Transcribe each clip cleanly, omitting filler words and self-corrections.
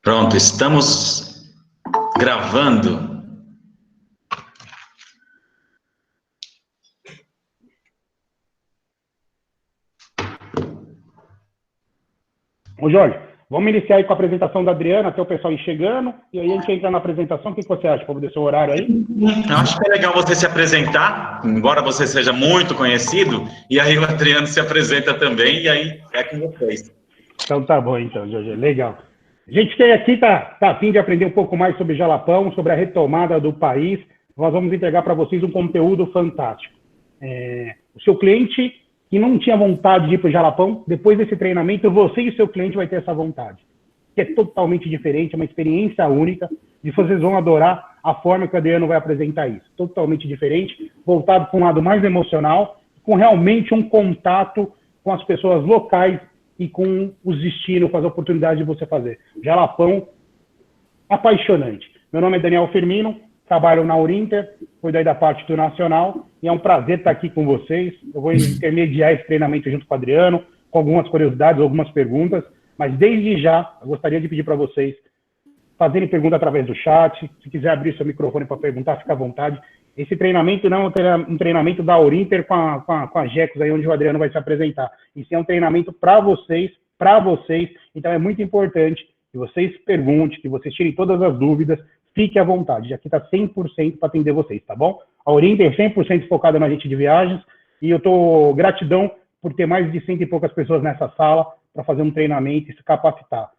Pronto, estamos gravando. Ô Jorge, vamos iniciar aí com a apresentação da Adriana, até o pessoal ir chegando, e aí a gente entra na apresentação. O que você acha? Vamos descer o horário aí? Eu acho que é legal você se apresentar, embora você seja muito conhecido, e aí o Adriano se apresenta também, e aí é com vocês. Então tá bom, então, Jorge, legal. A gente tem aqui, tá a fim de aprender um pouco mais sobre Jalapão, sobre a retomada do país. Nós vamos entregar para vocês um conteúdo fantástico. O seu cliente que não tinha vontade de ir para o Jalapão, depois desse treinamento, você e o seu cliente vai ter essa vontade. Que é totalmente diferente, é uma experiência única, e vocês vão adorar a forma que o Adriano vai apresentar isso. Totalmente diferente, voltado para um lado mais emocional, com realmente um contato com as pessoas locais e com os destinos, com as oportunidades de você fazer. Jalapão, apaixonante. Meu nome é Daniel Firmino, trabalho na Urinter, cuido aí da parte do Nacional, e é um prazer estar aqui com vocês. Eu vou intermediar esse treinamento junto com o Adriano, com algumas curiosidades, algumas perguntas, mas desde já, eu gostaria de pedir para vocês fazerem pergunta através do chat. Se quiser abrir seu microfone para perguntar, fica à vontade. Esse treinamento não é um treinamento da Urinter com a Gecos, aí onde o Adriano vai se apresentar. Isso é um treinamento para vocês, então é muito importante que vocês perguntem, que vocês tirem todas as dúvidas, fique à vontade, aqui está 100% para atender vocês, tá bom? A Urinter é 100% focada na agente de viagens, e eu estou gratidão por ter mais de 100 e poucas pessoas nessa sala para fazer um treinamento e se capacitar.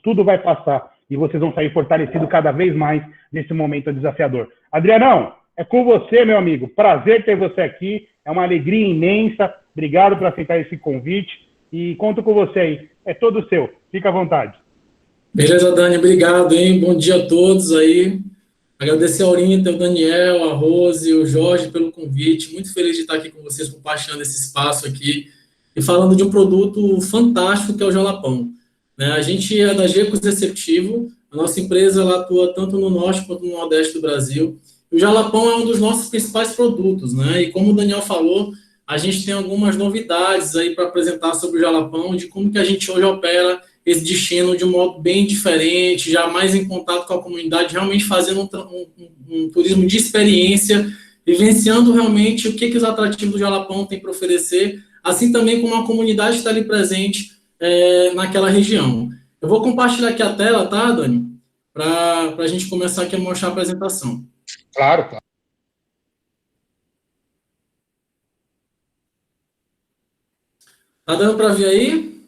Tudo vai passar, e vocês vão sair fortalecidos cada vez mais nesse momento desafiador. Adrianão, é com você, meu amigo. Prazer ter você aqui. É uma alegria imensa. Obrigado por aceitar esse convite. E conto com você aí. É todo seu. Fica à vontade. Beleza, Dani. Obrigado, hein? Bom dia a todos aí. Agradecer a Urinter, o Daniel, a Rose, o Jorge pelo convite. Muito feliz de estar aqui com vocês, compartilhando esse espaço aqui e falando de um produto fantástico que é o Jalapão. A gente é da Gecos Receptivo. A nossa empresa ela atua tanto no norte quanto no nordeste do Brasil. O Jalapão é um dos nossos principais produtos, né? E como o Daniel falou, a gente tem algumas novidades aí para apresentar sobre o Jalapão, de como que a gente hoje opera esse destino de um modo bem diferente, já mais em contato com a comunidade, realmente fazendo um turismo de experiência, vivenciando realmente o que os atrativos do Jalapão têm para oferecer, assim também como a comunidade está ali presente naquela região. Eu vou compartilhar aqui a tela, tá, Dani? Para a gente começar aqui a mostrar a apresentação. Claro. Tá dando para ver aí?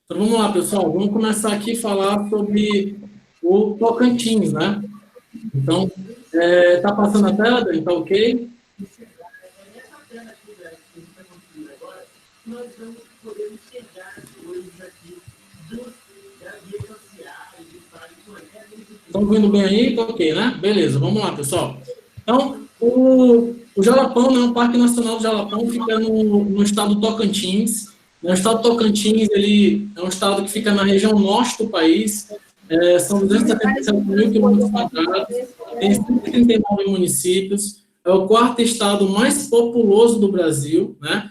Então, vamos lá, pessoal. Vamos começar aqui a falar sobre o Tocantins, né? Então, tá passando a tela, Dani? Tá ok? Nós vamos poder chegar hoje aqui Estão vendo bem aí? Tá ok, né? Beleza, vamos lá, pessoal. Então, o Jalapão, né, o Parque Nacional do Jalapão, fica no estado do Tocantins. O estado do Tocantins, ele é um estado que fica na região norte do país. São 277 mil quilômetros quadrados, tem 139 municípios. É o quarto estado mais populoso do Brasil, né?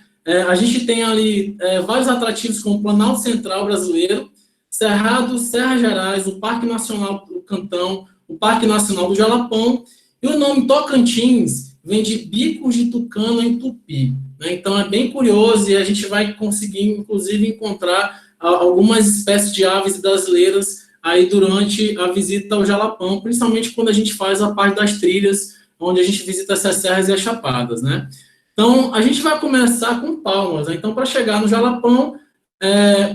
A gente tem ali vários atrativos como o Planalto Central Brasileiro, Cerrado, Serra Gerais, o Parque Nacional do Cantão, o Parque Nacional do Jalapão, e o nome Tocantins vem de bicos de tucano em tupi, né? Então é bem curioso e a gente vai conseguir, inclusive, encontrar algumas espécies de aves brasileiras aí durante a visita ao Jalapão, principalmente quando a gente faz a parte das trilhas, onde a gente visita essas serras e as chapadas, né? Então, a gente vai começar com Palmas, né? Então, para chegar no Jalapão,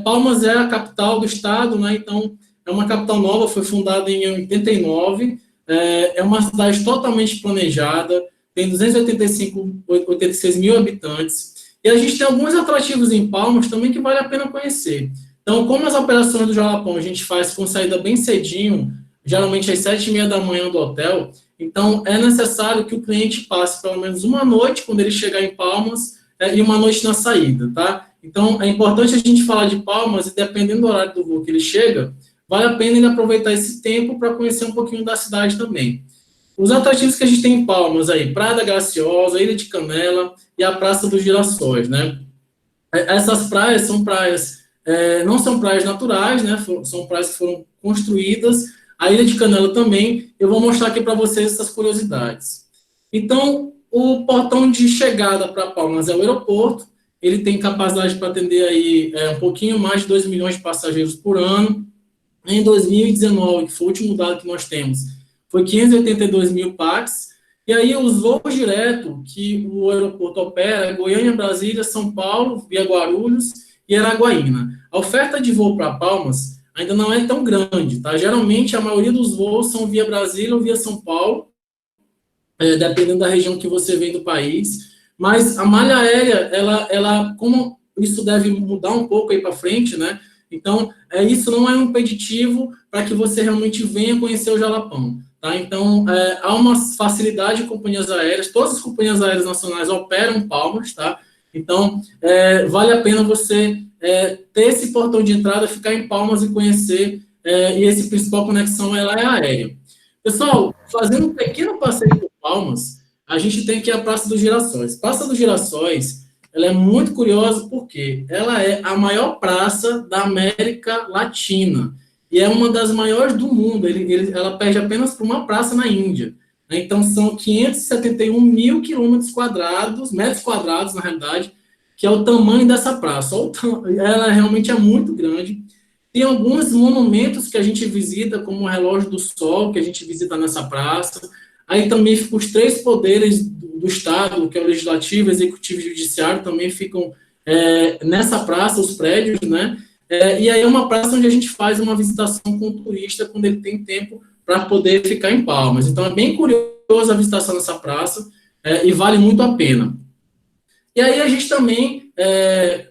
Palmas é a capital do estado, né? Então, é uma capital nova, foi fundada em 89, é uma cidade totalmente planejada, tem 286 mil habitantes, e a gente tem alguns atrativos em Palmas também que vale a pena conhecer. Então, como as operações do Jalapão a gente faz com saída bem cedinho, geralmente às 7h30 da manhã do hotel, então é necessário que o cliente passe pelo menos uma noite quando ele chegar em Palmas e uma noite na saída, tá? Então, é importante a gente falar de Palmas e dependendo do horário do voo que ele chega, vale a pena ele aproveitar esse tempo para conhecer um pouquinho da cidade também. Os atrativos que a gente tem em Palmas aí, Praia da Graciosa, Ilha de Canela e a Praça dos Girassóis, né? Essas praias são praias, não são praias naturais, né? São praias que foram construídas. A Ilha de Canela também. Eu vou mostrar aqui para vocês essas curiosidades. Então, o portão de chegada para Palmas é o aeroporto. Ele tem capacidade para atender aí um pouquinho mais de 2 milhões de passageiros por ano. Em 2019, que foi o último dado que nós temos, foi 582 mil pax. E aí, os voos diretos que o aeroporto opera é Goiânia, Brasília, São Paulo, via Guarulhos e Araguaína. A oferta de voo para Palmas ainda não é tão grande, tá? Geralmente, a maioria dos voos são via Brasília ou via São Paulo, dependendo da região que você vem do país. Mas a malha aérea, ela como isso deve mudar um pouco aí para frente, né? Então, isso não é um impeditivo para que você realmente venha conhecer o Jalapão. Tá? Então, há uma facilidade de companhias aéreas, todas as companhias aéreas nacionais operam em Palmas, tá? Então, vale a pena você ter esse portão de entrada, ficar em Palmas e conhecer, e esse principal conexão ela é aérea. Pessoal, fazendo um pequeno passeio por Palmas, a gente tem aqui a Praça dos Girassóis. Praça dos Girassóis, ela é muito curiosa porque ela é a maior praça da América Latina. E é uma das maiores do mundo. Ela perde apenas para uma praça na Índia. Então, são 571 mil metros quadrados, na realidade, que é o tamanho dessa praça. Ela realmente é muito grande. Tem alguns monumentos que a gente visita, como o Relógio do Sol, que a gente visita nessa praça. Aí também ficam os 3 poderes do Estado, que é o Legislativo, Executivo e Judiciário, também ficam nessa praça, os prédios, né? E aí é uma praça onde a gente faz uma visitação com o turista quando ele tem tempo para poder ficar em Palmas. Então, é bem curioso a visitação nessa praça e vale muito a pena. E aí a gente também,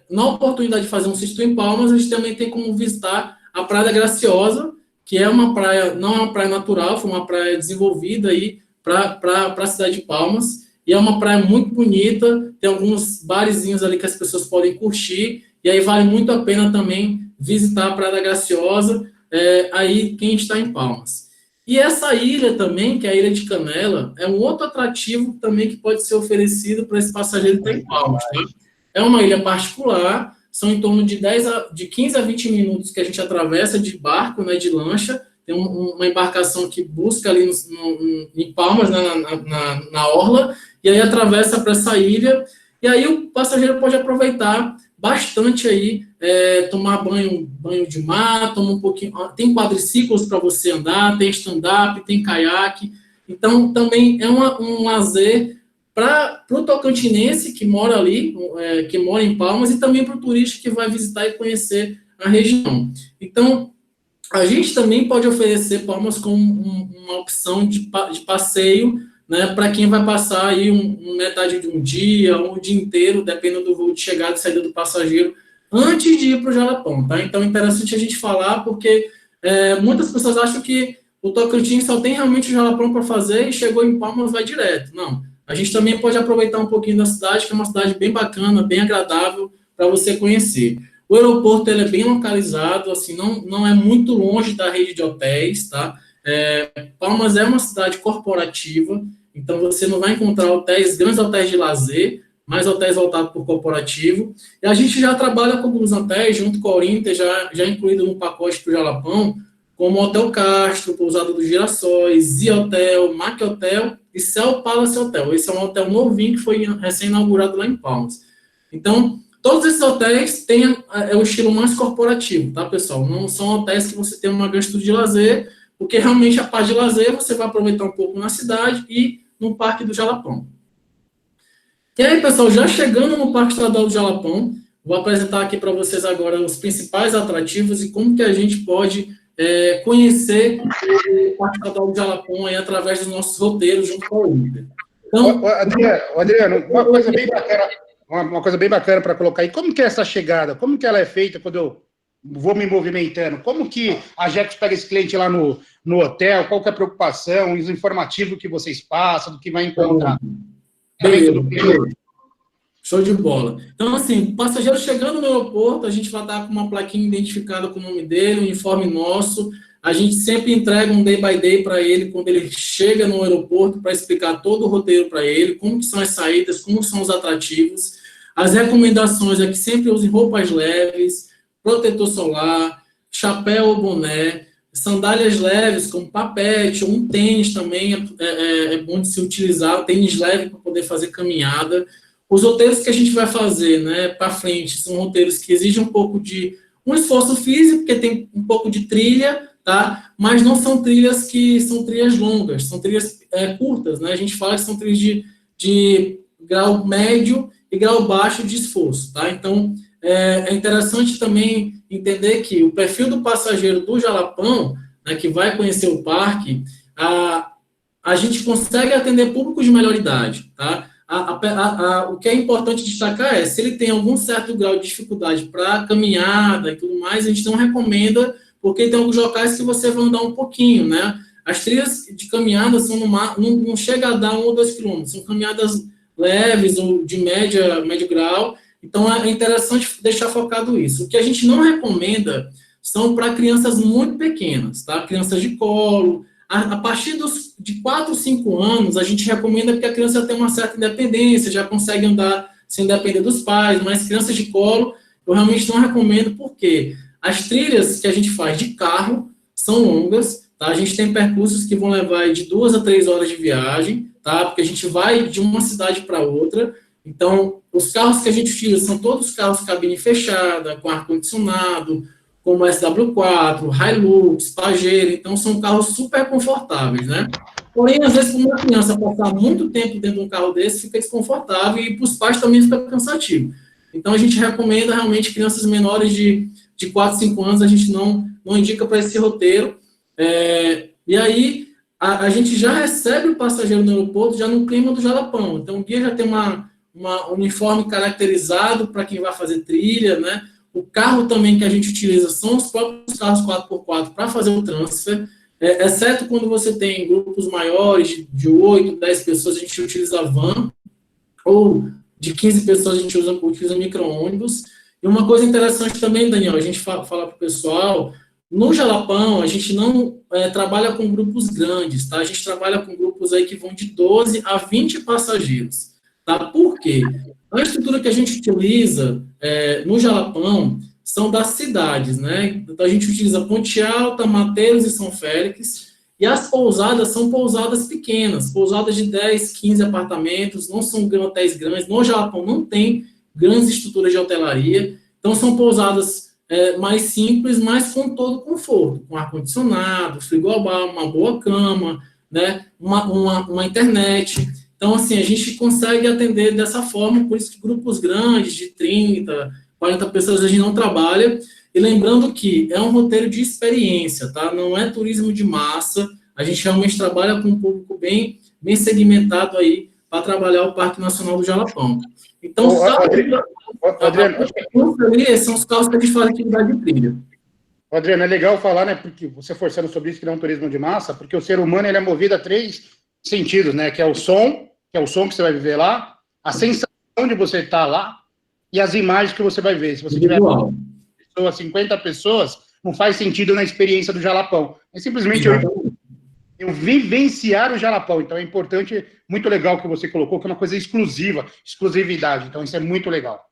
na oportunidade de fazer um sítio em Palmas, a gente também tem como visitar a Praia da Graciosa, que é uma praia, não é uma praia natural, foi uma praia desenvolvida aí para a cidade de Palmas, e é uma praia muito bonita, tem alguns barezinhos ali que as pessoas podem curtir, e aí vale muito a pena também visitar a Praia da Graciosa, aí quem está em Palmas. E essa ilha também, que é a Ilha de Canela, é um outro atrativo também que pode ser oferecido para esse passageiro que está em Palmas. Tá? É uma ilha particular, são em torno de 15 a 20 minutos que a gente atravessa de barco, né, de lancha, tem uma embarcação que busca ali em Palmas, na orla, e aí atravessa para essa ilha, e aí o passageiro pode aproveitar bastante aí, tomar banho de mar, toma um pouquinho, tem quadriciclos para você andar, tem stand-up, tem caiaque, então também é um lazer para o tocantinense que mora ali, que mora em Palmas, e também para o turista que vai visitar e conhecer a região. Então, a gente também pode oferecer Palmas como uma opção de passeio, né, para quem vai passar aí metade de um dia ou um dia inteiro, dependendo do voo de chegada e saída do passageiro, antes de ir para o Jalapão, tá? Então, é interessante a gente falar, porque muitas pessoas acham que o Tocantins só tem realmente o Jalapão para fazer e chegou em Palmas, vai direto. Não, a gente também pode aproveitar um pouquinho da cidade, que é uma cidade bem bacana, bem agradável para você conhecer. O aeroporto ele é bem localizado, assim, não é muito longe da rede de hotéis, tá? Palmas é uma cidade corporativa, então você não vai encontrar grandes hotéis de lazer, mais hotéis voltados para o corporativo. E a gente já trabalha com alguns hotéis, junto com a Orinter, já incluído no pacote para o Jalapão, como o Hotel Castro, Pousada dos Girassóis, Zia Hotel, Mac Hotel e Cell Palace Hotel. Esse é um hotel novinho que foi recém-inaugurado lá em Palmas. Então, todos esses hotéis têm o estilo mais corporativo, tá, pessoal? Não são hotéis que você tem uma grande estrutura de lazer, porque realmente a parte de lazer você vai aproveitar um pouco na cidade e no Parque do Jalapão. E aí, pessoal, já chegando no Parque Estadual do Jalapão, vou apresentar aqui para vocês agora os principais atrativos e como que a gente pode conhecer o Parque Estadual do Jalapão aí através dos nossos roteiros junto com a Uber. Então, Adriano, uma coisa bem bacana para colocar aí. Como que é essa chegada? Como que ela é feita quando eu vou me movimentando? Como que a Jecos pega esse cliente lá no hotel? Qual que é a preocupação? Os informativos que vocês passam, do que vai encontrar? Beleza. Show de bola. Então, assim, passageiro chegando no aeroporto, a gente vai estar com uma plaquinha identificada com o nome dele, um uniforme nosso. A gente sempre entrega um day by day para ele quando ele chega no aeroporto para explicar todo o roteiro para ele, como que são as saídas, como são os atrativos. As recomendações é que sempre use roupas leves, protetor solar, chapéu ou boné, sandálias leves, como papete, ou um tênis também é bom de se utilizar, tênis leve para poder fazer caminhada. Os roteiros que a gente vai fazer, né, para frente, são roteiros que exigem um pouco de um esforço físico, porque tem um pouco de trilha, tá? Mas não são trilhas que são trilhas longas, são trilhas curtas, né? A gente fala que são trilhas de grau médio e grau baixo de esforço, tá? Então, é interessante também entender que o perfil do passageiro do Jalapão, né, que vai conhecer o parque, a gente consegue atender públicos de melhor idade, tá? O que é importante destacar é, se ele tem algum certo grau de dificuldade para caminhada e tudo mais, a gente não recomenda, porque tem alguns locais que você vai andar um pouquinho, né? As trilhas de caminhada são não chega a dar 1 ou 2 quilômetros, são caminhadas leves ou de médio grau, então é interessante deixar focado isso. O que a gente não recomenda são para crianças muito pequenas, tá? Crianças de colo. A partir de 4 ou 5 anos, a gente recomenda que a criança tenha uma certa independência, já consegue andar sem depender dos pais, mas crianças de colo, eu realmente não recomendo, porque as trilhas que a gente faz de carro são longas, tá? A gente tem percursos que vão levar de 2 a 3 horas de viagem, tá? Porque a gente vai de uma cidade para outra. Então, os carros que a gente utiliza são todos carros cabine fechada, com ar-condicionado, como SW4, Hilux, Pajero, então são carros super confortáveis, né? Porém, às vezes, para uma criança passar muito tempo dentro de um carro desse, fica desconfortável e para os pais também fica cansativo. Então, a gente recomenda realmente crianças menores de 4, 5 anos, a gente não indica para esse roteiro. E aí, a gente já recebe o passageiro no aeroporto, já no clima do Jalapão. Então, o guia já tem uma uniforme caracterizado para quem vai fazer trilha, né? O carro também que a gente utiliza são os próprios carros 4x4 para fazer o transfer, exceto quando você tem grupos maiores, de 8, 10 pessoas, a gente utiliza van, ou de 15 pessoas a gente utiliza micro-ônibus. E uma coisa interessante também, Daniel, a gente fala para o pessoal, no Jalapão a gente não trabalha com grupos grandes, tá? A gente trabalha com grupos aí que vão de 12 a 20 passageiros, tá? Por quê? A estrutura que a gente utiliza no Jalapão são das cidades, né? Então, a gente utiliza Ponte Alta, Mateiros e São Félix, e as pousadas são pousadas pequenas, pousadas de 10, 15 apartamentos, não são hotéis grandes. No Jalapão não tem grandes estruturas de hotelaria, então são pousadas mais simples, mas com todo conforto, com ar-condicionado, frigobar, uma boa cama, né? Uma internet. Então, assim, a gente consegue atender dessa forma, por isso que grupos grandes, de 30, 40 pessoas, a gente não trabalha. E lembrando que é um roteiro de experiência, tá? Não é turismo de massa. A gente realmente trabalha com um público bem segmentado aí para trabalhar o Parque Nacional do Jalapão. Então, Adriano, são os carros que a gente faz atividade de trilha. Adriano, é legal falar, né, porque você forçando sobre isso, que não é um turismo de massa, porque o ser humano ele é movido a 3 sentidos, né, que é o som que você vai viver lá, a sensação de você estar lá e as imagens que você vai ver. Se você tiver 50 pessoas, não faz sentido na experiência do Jalapão. É simplesmente eu vivenciar o Jalapão. Então é importante, muito legal que você colocou, que é uma coisa exclusividade. Então isso é muito legal.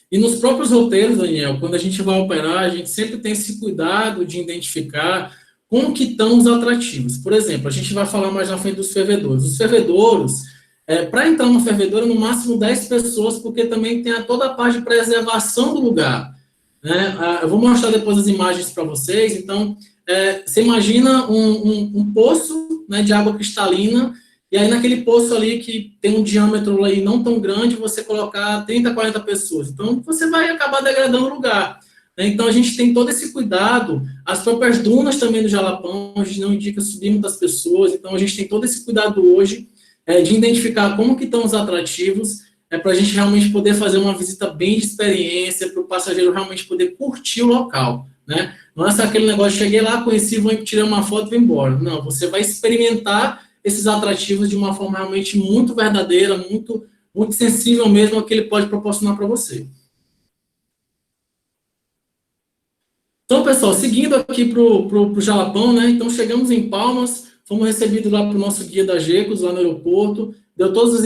E nos próprios roteiros, Daniel, quando a gente vai operar, a gente sempre tem esse cuidado de identificar como que estão os atrativos. Por exemplo, a gente vai falar mais na frente dos fervedouros. Os fervedouros, para entrar numa fervedoura, no máximo 10 pessoas, porque também tem toda a parte de preservação do lugar, né? Eu vou mostrar depois as imagens para vocês. Então, você imagina um poço, né, de água cristalina, e aí naquele poço ali que tem um diâmetro aí não tão grande, você colocar 30, 40 pessoas. Então, você vai acabar degradando o lugar. Então, a gente tem todo esse cuidado. As próprias dunas também do Jalapão, a gente não indica subir muitas pessoas. Então, a gente tem todo esse cuidado hoje de identificar como que estão os atrativos, para a gente realmente poder fazer uma visita bem de experiência, para o passageiro realmente poder curtir o local, né? Não é só aquele negócio, cheguei lá, conheci, vou tirar uma foto e vou embora. Não, você vai experimentar esses atrativos de uma forma realmente muito verdadeira, muito, muito sensível mesmo ao que ele pode proporcionar para você. Então, pessoal, seguindo aqui para o Jalapão, né? Então, chegamos em Palmas, fomos recebidos lá para o nosso guia da GECOS, lá no aeroporto. deu todas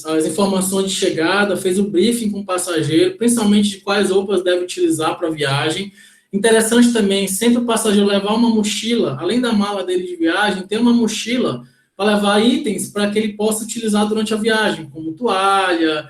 as informações de chegada, fez o briefing com o passageiro, principalmente de quais roupas deve utilizar para a viagem. Interessante também, sempre o passageiro levar uma mochila, além da mala dele de viagem, ter uma mochila para levar itens para que ele possa utilizar durante a viagem, como toalha,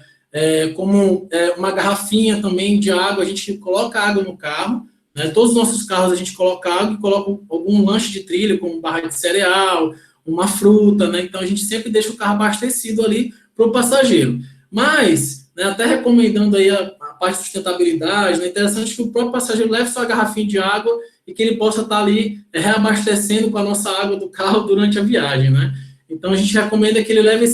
uma garrafinha também de água. A gente coloca água no carro, né? Todos os nossos carros a gente coloca água e coloca algum lanche de trilha, como barra de cereal, uma fruta, né? Então a gente sempre deixa o carro abastecido ali para o passageiro. Mas, né, até recomendando aí a parte de sustentabilidade, é interessante que o próprio passageiro leve sua garrafinha de água e que ele possa estar ali reabastecendo com a nossa água do carro durante a viagem, né? Então a gente recomenda que ele leve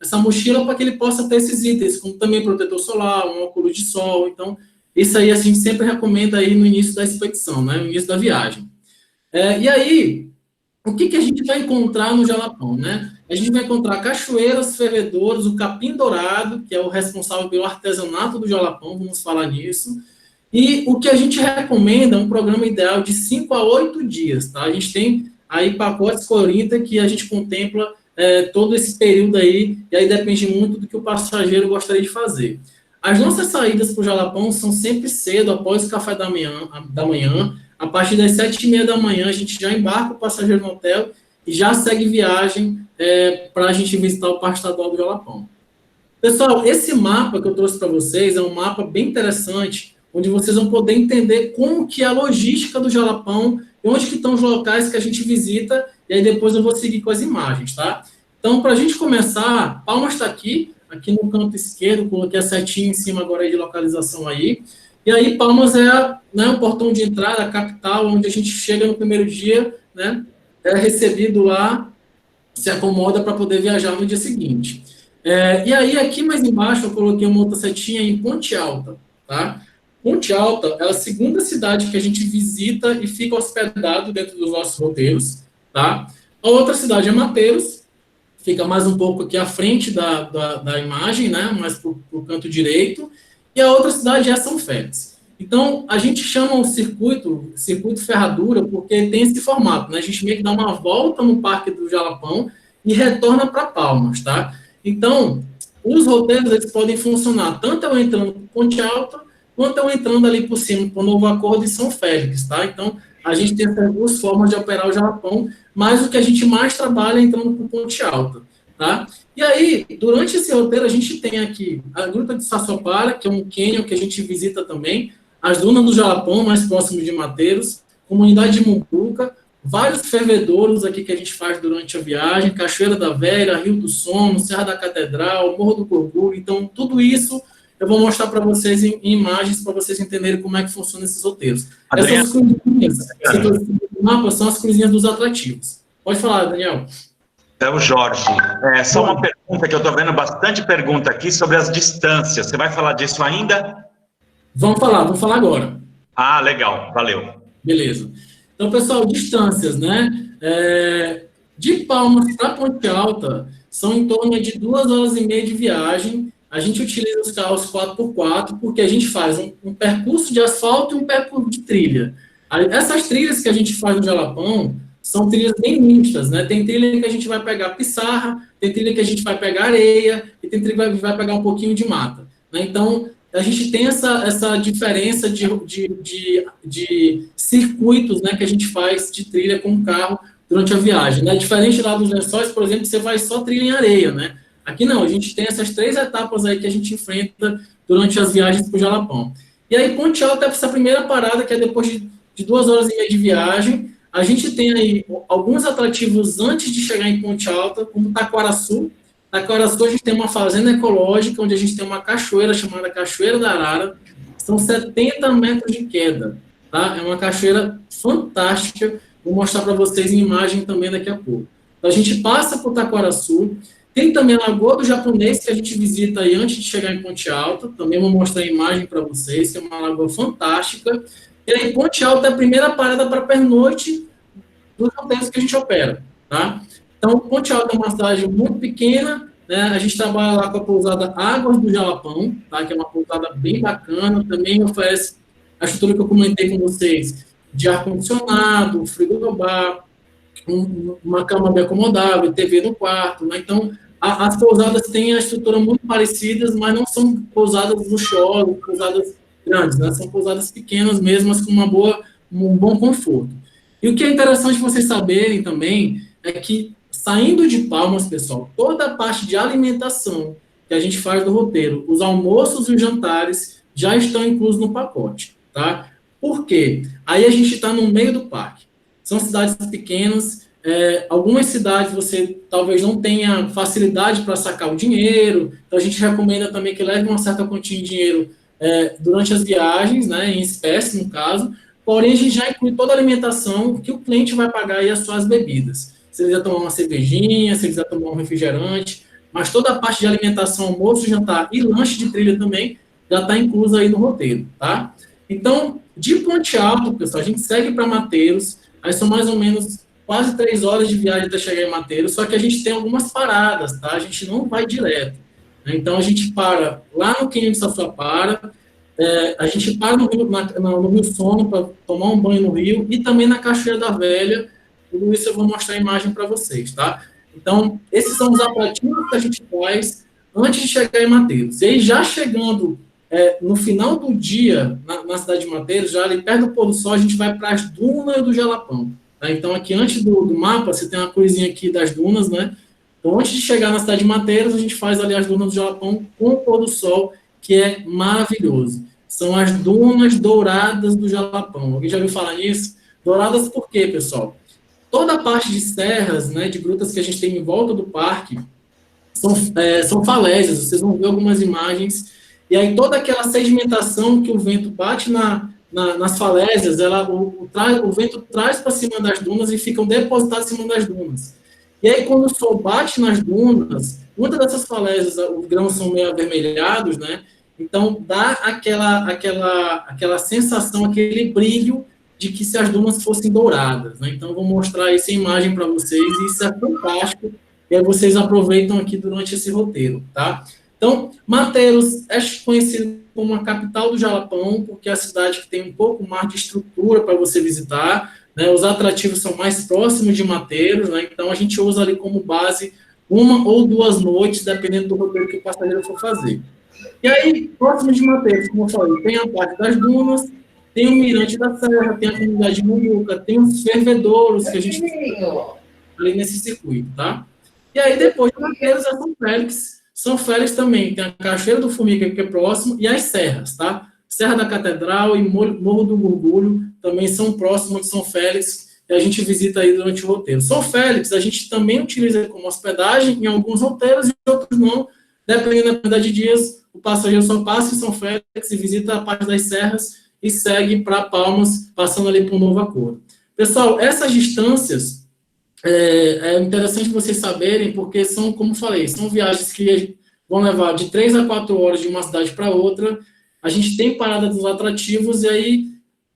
essa mochila para que ele possa ter esses itens, como também protetor solar, um óculos de sol. Então, isso aí a gente sempre recomenda aí no início da expedição, né? No início da viagem. E aí, o que a gente vai encontrar no Jalapão, né? A gente vai encontrar cachoeiras, fervedouros, o capim dourado, que é o responsável pelo artesanato do Jalapão, vamos falar nisso. E o que a gente recomenda é um programa ideal de 5 a 8 dias, tá? A gente tem aí pacotes Corinta que a gente contempla todo esse período aí, e aí depende muito do que o passageiro gostaria de fazer. As nossas saídas para o Jalapão são sempre cedo, após o café da manhã. A partir das 7h30 da manhã, a gente já embarca o passageiro no hotel e já segue viagem para a gente visitar o Parque Estadual do Jalapão. Pessoal, esse mapa que eu trouxe para vocês é um mapa bem interessante, onde vocês vão poder entender como que é a logística do Jalapão e onde que estão os locais que a gente visita, e aí depois eu vou seguir com as imagens, tá? Então, para a gente começar, Palmas está aqui no canto esquerdo, coloquei a setinha em cima agora aí de localização aí. E aí, Palmas o portão de entrada, a capital, onde a gente chega no primeiro dia, né? É recebido lá, se acomoda para poder viajar no dia seguinte. E aí, aqui mais embaixo, eu coloquei uma outra setinha em Ponte Alta, tá? Ponte Alta é a segunda cidade que a gente visita e fica hospedado dentro dos nossos roteiros, tá? A outra cidade é Mateiros, fica mais um pouco aqui à frente da imagem, né? Mais para o canto direito. E a outra cidade é São Félix. Então, a gente chama o circuito ferradura, porque tem esse formato, né? A gente meio que dá uma volta no Parque do Jalapão e retorna para Palmas, tá? Então, os roteiros, eles podem funcionar tanto eu entrando por Ponte Alta, quanto eu entrando ali por cima, por Novo Acordo e São Félix, tá? Então, a gente tem essas duas formas de operar o Jalapão, mas o que a gente mais trabalha é entrando por Ponte Alta, tá? E aí, durante esse roteiro, a gente tem aqui a Gruta de Sassopara, que é um cânion que a gente visita também, as dunas do Jalapão, mais próximo de Mateiros, comunidade de Mumpuca, vários fervedouros aqui que a gente faz durante a viagem, Cachoeira da Velha, Rio do Sono, Serra da Catedral, Morro do Corgu. Então, tudo isso eu vou mostrar para vocês em imagens, para vocês entenderem como é que funcionam esses roteiros. Adriano. Essas cruzinhas, do mapa são as cruzinhas dos atrativos. Pode falar, Daniel. É o Jorge. Só uma pergunta, que eu estou vendo bastante pergunta aqui sobre as distâncias. Você vai falar disso ainda? Vamos falar agora. Ah, legal, valeu. Beleza. Então, pessoal, distâncias, né? De Palmas para Ponte Alta, são em torno de 2h30 de viagem. A gente utiliza os carros 4x4, porque a gente faz um percurso de asfalto e um percurso de trilha. Essas trilhas que a gente faz no Jalapão são trilhas bem mistas, né? Tem trilha que a gente vai pegar pissarra, tem trilha que a gente vai pegar areia, e tem trilha que a gente vai pegar um pouquinho de mata, né? Então, a gente tem essa diferença de circuitos, né, que a gente faz de trilha com o carro durante a viagem, né? Diferente lá dos Lençóis, por exemplo, você vai só trilha em areia, né? Aqui não, a gente tem essas 3 etapas aí que a gente enfrenta durante as viagens para o Jalapão. E aí, Ponte Alta é essa primeira parada, que é depois de 2h30 de viagem. A gente tem aí alguns atrativos antes de chegar em Ponte Alta, como Taquaraçu. Taquaraçu, a gente tem uma fazenda ecológica, onde a gente tem uma cachoeira chamada Cachoeira da Arara. São 70 metros de queda, tá? É uma cachoeira fantástica. Vou mostrar para vocês em imagem também daqui a pouco. Então, a gente passa por Taquaraçu. Tem também a Lagoa do Japonês, que a gente visita aí antes de chegar em Ponte Alta. Também vou mostrar a imagem para vocês, que é uma lagoa fantástica. E aí, Ponte Alta é a primeira parada para pernoite dos hotéis que a gente opera, tá? Então, Ponte Alta é uma cidade muito pequena, né? A gente trabalha lá com a pousada Águas do Jalapão, tá? Que é uma pousada bem bacana. Também oferece a estrutura que eu comentei com vocês, de ar-condicionado, frigobar, uma cama bem acomodável, TV no quarto, né? Então, as pousadas têm a estrutura muito parecidas, mas não são pousadas luxuosas, pousadas grandes, né? São pousadas pequenas mesmo, mas com um bom conforto. E o que é interessante vocês saberem também é que, saindo de Palmas, pessoal, toda a parte de alimentação que a gente faz do roteiro, os almoços e os jantares já estão inclusos no pacote, tá? Por quê? Aí a gente está no meio do parque. São cidades pequenas, algumas cidades você talvez não tenha facilidade para sacar o dinheiro, então a gente recomenda também que leve uma certa quantia de dinheiro durante as viagens, né, em espécie, no caso, porém a gente já inclui toda a alimentação que o cliente vai pagar e as suas bebidas. Se ele quiser tomar uma cervejinha, se ele quiser tomar um refrigerante, mas toda a parte de alimentação, almoço, jantar e lanche de trilha também já está inclusa aí no roteiro, tá? Então, de Ponte Alto, pessoal, a gente segue para Mateiros, aí são mais ou menos quase 3 horas de viagem até chegar em Mateiros, só que a gente tem algumas paradas, tá? A gente não vai direto. Né? Então, a gente para lá no Quênia de Saçuapara, a gente para no Rio Sono para tomar um banho no rio e também na Cachoeira da Velha. Tudo isso eu vou mostrar a imagem para vocês, tá? Então, esses são os atrativos que a gente faz antes de chegar em Mateiros. E aí, já chegando no final do dia, na cidade de Mateiros, já ali perto do pôr do sol, a gente vai para as dunas do Jalapão. Tá? Então, aqui antes do mapa, você tem uma coisinha aqui das dunas, né? Então, antes de chegar na cidade de Mateiros, a gente faz ali as dunas do Jalapão com o pôr do sol, que é maravilhoso. São as dunas douradas do Jalapão. Alguém já ouviu falar nisso? Douradas por quê, pessoal? Toda a parte de serras, né, de grutas que a gente tem em volta do parque, são falésias. Vocês vão ver algumas imagens. E aí toda aquela sedimentação que o vento bate nas falésias, o vento traz para cima das dunas e ficam depositados em cima das dunas. E aí quando o sol bate nas dunas, muitas dessas falésias, os grãos são meio avermelhados, né? Então dá aquela sensação, aquele brilho de que se as dunas fossem douradas, né? Então, eu vou mostrar essa imagem para vocês, e isso é fantástico, e aí vocês aproveitam aqui durante esse roteiro, tá? Então, Mateiros é conhecido como a capital do Jalapão, porque é a cidade que tem um pouco mais de estrutura para você visitar, né? Os atrativos são mais próximos de Mateiros, né? Então, a gente usa ali como base 1 ou 2 noites, dependendo do roteiro que o passageiro for fazer. E aí, próximo de Mateiros, como eu falei, tem a parte das dunas, tem o Mirante da Serra, tem a comunidade de Mumuca, tem os fervedouros que a gente tem ali nesse circuito, tá? E aí, depois de Mateiros, é São Félix. São Félix também tem a Cachoeira do Formiga, que é próximo, e as serras, tá? Serra da Catedral e Morro do Gurgulho também são próximos de São Félix, e a gente visita aí durante o roteiro. São Félix, a gente também utiliza como hospedagem em alguns roteiros e outros não, dependendo da quantidade de dias, o passageiro só passa em São Félix e visita a parte das serras e segue para Palmas, passando ali por Novo Acordo. Pessoal, essas distâncias é interessante vocês saberem, porque são, como falei, são viagens que vão levar de 3 a 4 horas de uma cidade para outra. A gente tem parada dos atrativos e aí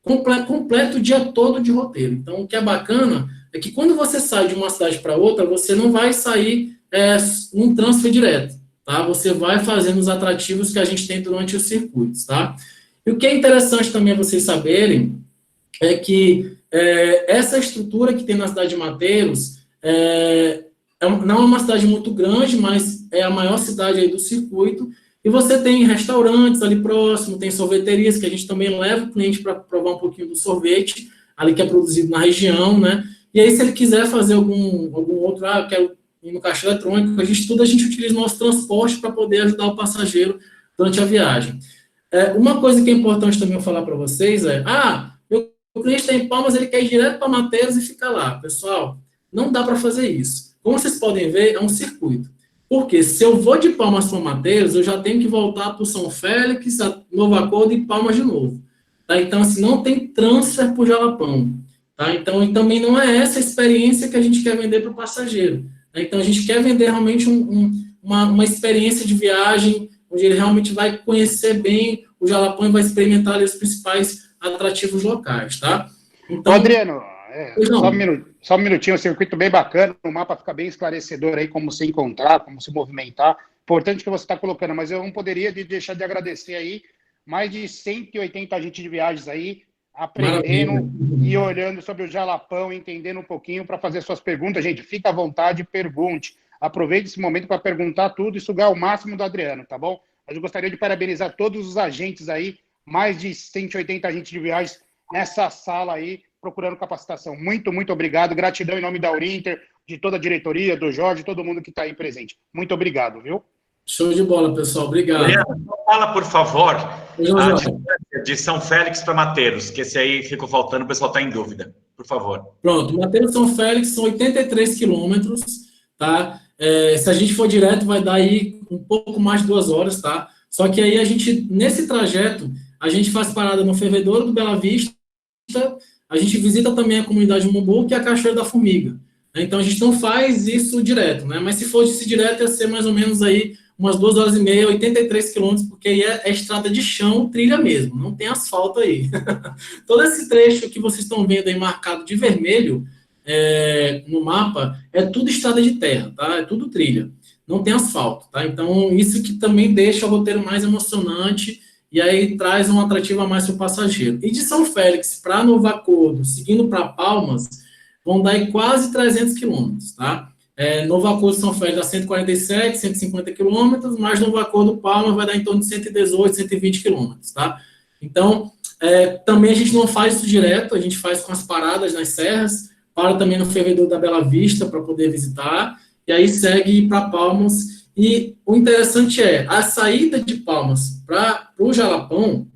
completa o dia todo de roteiro. Então, o que é bacana é que quando você sai de uma cidade para outra, você não vai sair num transfer direto, tá? Você vai fazendo os atrativos que a gente tem durante os circuitos, tá? E o que é interessante também vocês saberem é que essa estrutura que tem na cidade de Mateiros não é uma cidade muito grande, mas é a maior cidade aí do circuito, e você tem restaurantes ali próximo, tem sorveterias, que a gente também leva o cliente para provar um pouquinho do sorvete, ali que é produzido na região, né? E aí, se ele quiser fazer algum outro, eu quero ir no caixa eletrônico, a gente utiliza o nosso transporte para poder ajudar o passageiro durante a viagem. Uma coisa que é importante também eu falar para vocês o cliente está em Palmas, ele quer ir direto para Mateiros e ficar lá. Pessoal, não dá para fazer isso. Como vocês podem ver, é um circuito. Porque se eu vou de Palmas para Mateiros, eu já tenho que voltar para o São Félix, Novo Acordo e Palmas de novo. Tá? Então, assim, não tem transfer para o Jalapão. Tá? Então, e também não é essa a experiência que a gente quer vender para o passageiro. Tá? Então, a gente quer vender realmente uma experiência de viagem, onde ele realmente vai conhecer bem o Jalapão e vai experimentar ali os principais atrativos locais, tá? Então, Adriano, só um minutinho, um circuito bem bacana, o mapa fica bem esclarecedor aí, como se encontrar, como se movimentar, importante que você está colocando, mas eu não poderia deixar de agradecer aí, mais de 180 agentes de viagens aí, aprendendo e olhando sobre o Jalapão, entendendo um pouquinho para fazer suas perguntas. Gente, fica à vontade, pergunte. aproveite esse momento para perguntar tudo e sugar o máximo do Adriano, tá bom? Mas eu gostaria de parabenizar todos os agentes aí, mais de 180 agentes de viagens nessa sala aí, procurando capacitação. Muito, muito obrigado. Gratidão em nome da Urinter, de toda a diretoria, do Jorge, todo mundo que está aí presente. Muito obrigado, viu? Show de bola, pessoal. Obrigado. Fala, por favor, a distância de São Félix para Mateiros, que esse aí ficou faltando, o pessoal está em dúvida. Por favor. Pronto, Mateiros São Félix são 83 quilômetros, tá? Se a gente for direto, vai dar aí um pouco mais de 2 horas, tá? Só que aí a gente, nesse trajeto, a gente faz parada no Fervedouro do Bela Vista, a gente visita também a comunidade Mumbu, que é a Cachoeira da Formiga. Então, a gente não faz isso direto, né? Mas se fosse direto, ia ser mais ou menos aí umas 2 horas e meia, 83 quilômetros, porque aí é estrada de chão, trilha mesmo, não tem asfalto aí. Todo esse trecho que vocês estão vendo aí marcado de vermelho no mapa, é tudo estrada de terra, tá? É tudo trilha, não tem asfalto, tá? Então, isso que também deixa o roteiro mais emocionante e aí traz um atrativo a mais para o passageiro. E de São Félix para Novo Acordo, seguindo para Palmas, vão dar aí quase 300 quilômetros, tá? Novo Acordo São Félix dá 147, 150 quilômetros, mas Novo Acordo Palmas vai dar em torno de 118, 120 quilômetros, tá? Então, também a gente não faz isso direto, a gente faz com as paradas nas serras, para também no Fervedouro da Bela Vista para poder visitar, e aí segue para Palmas. E o interessante a saída de Palmas para o Jalapão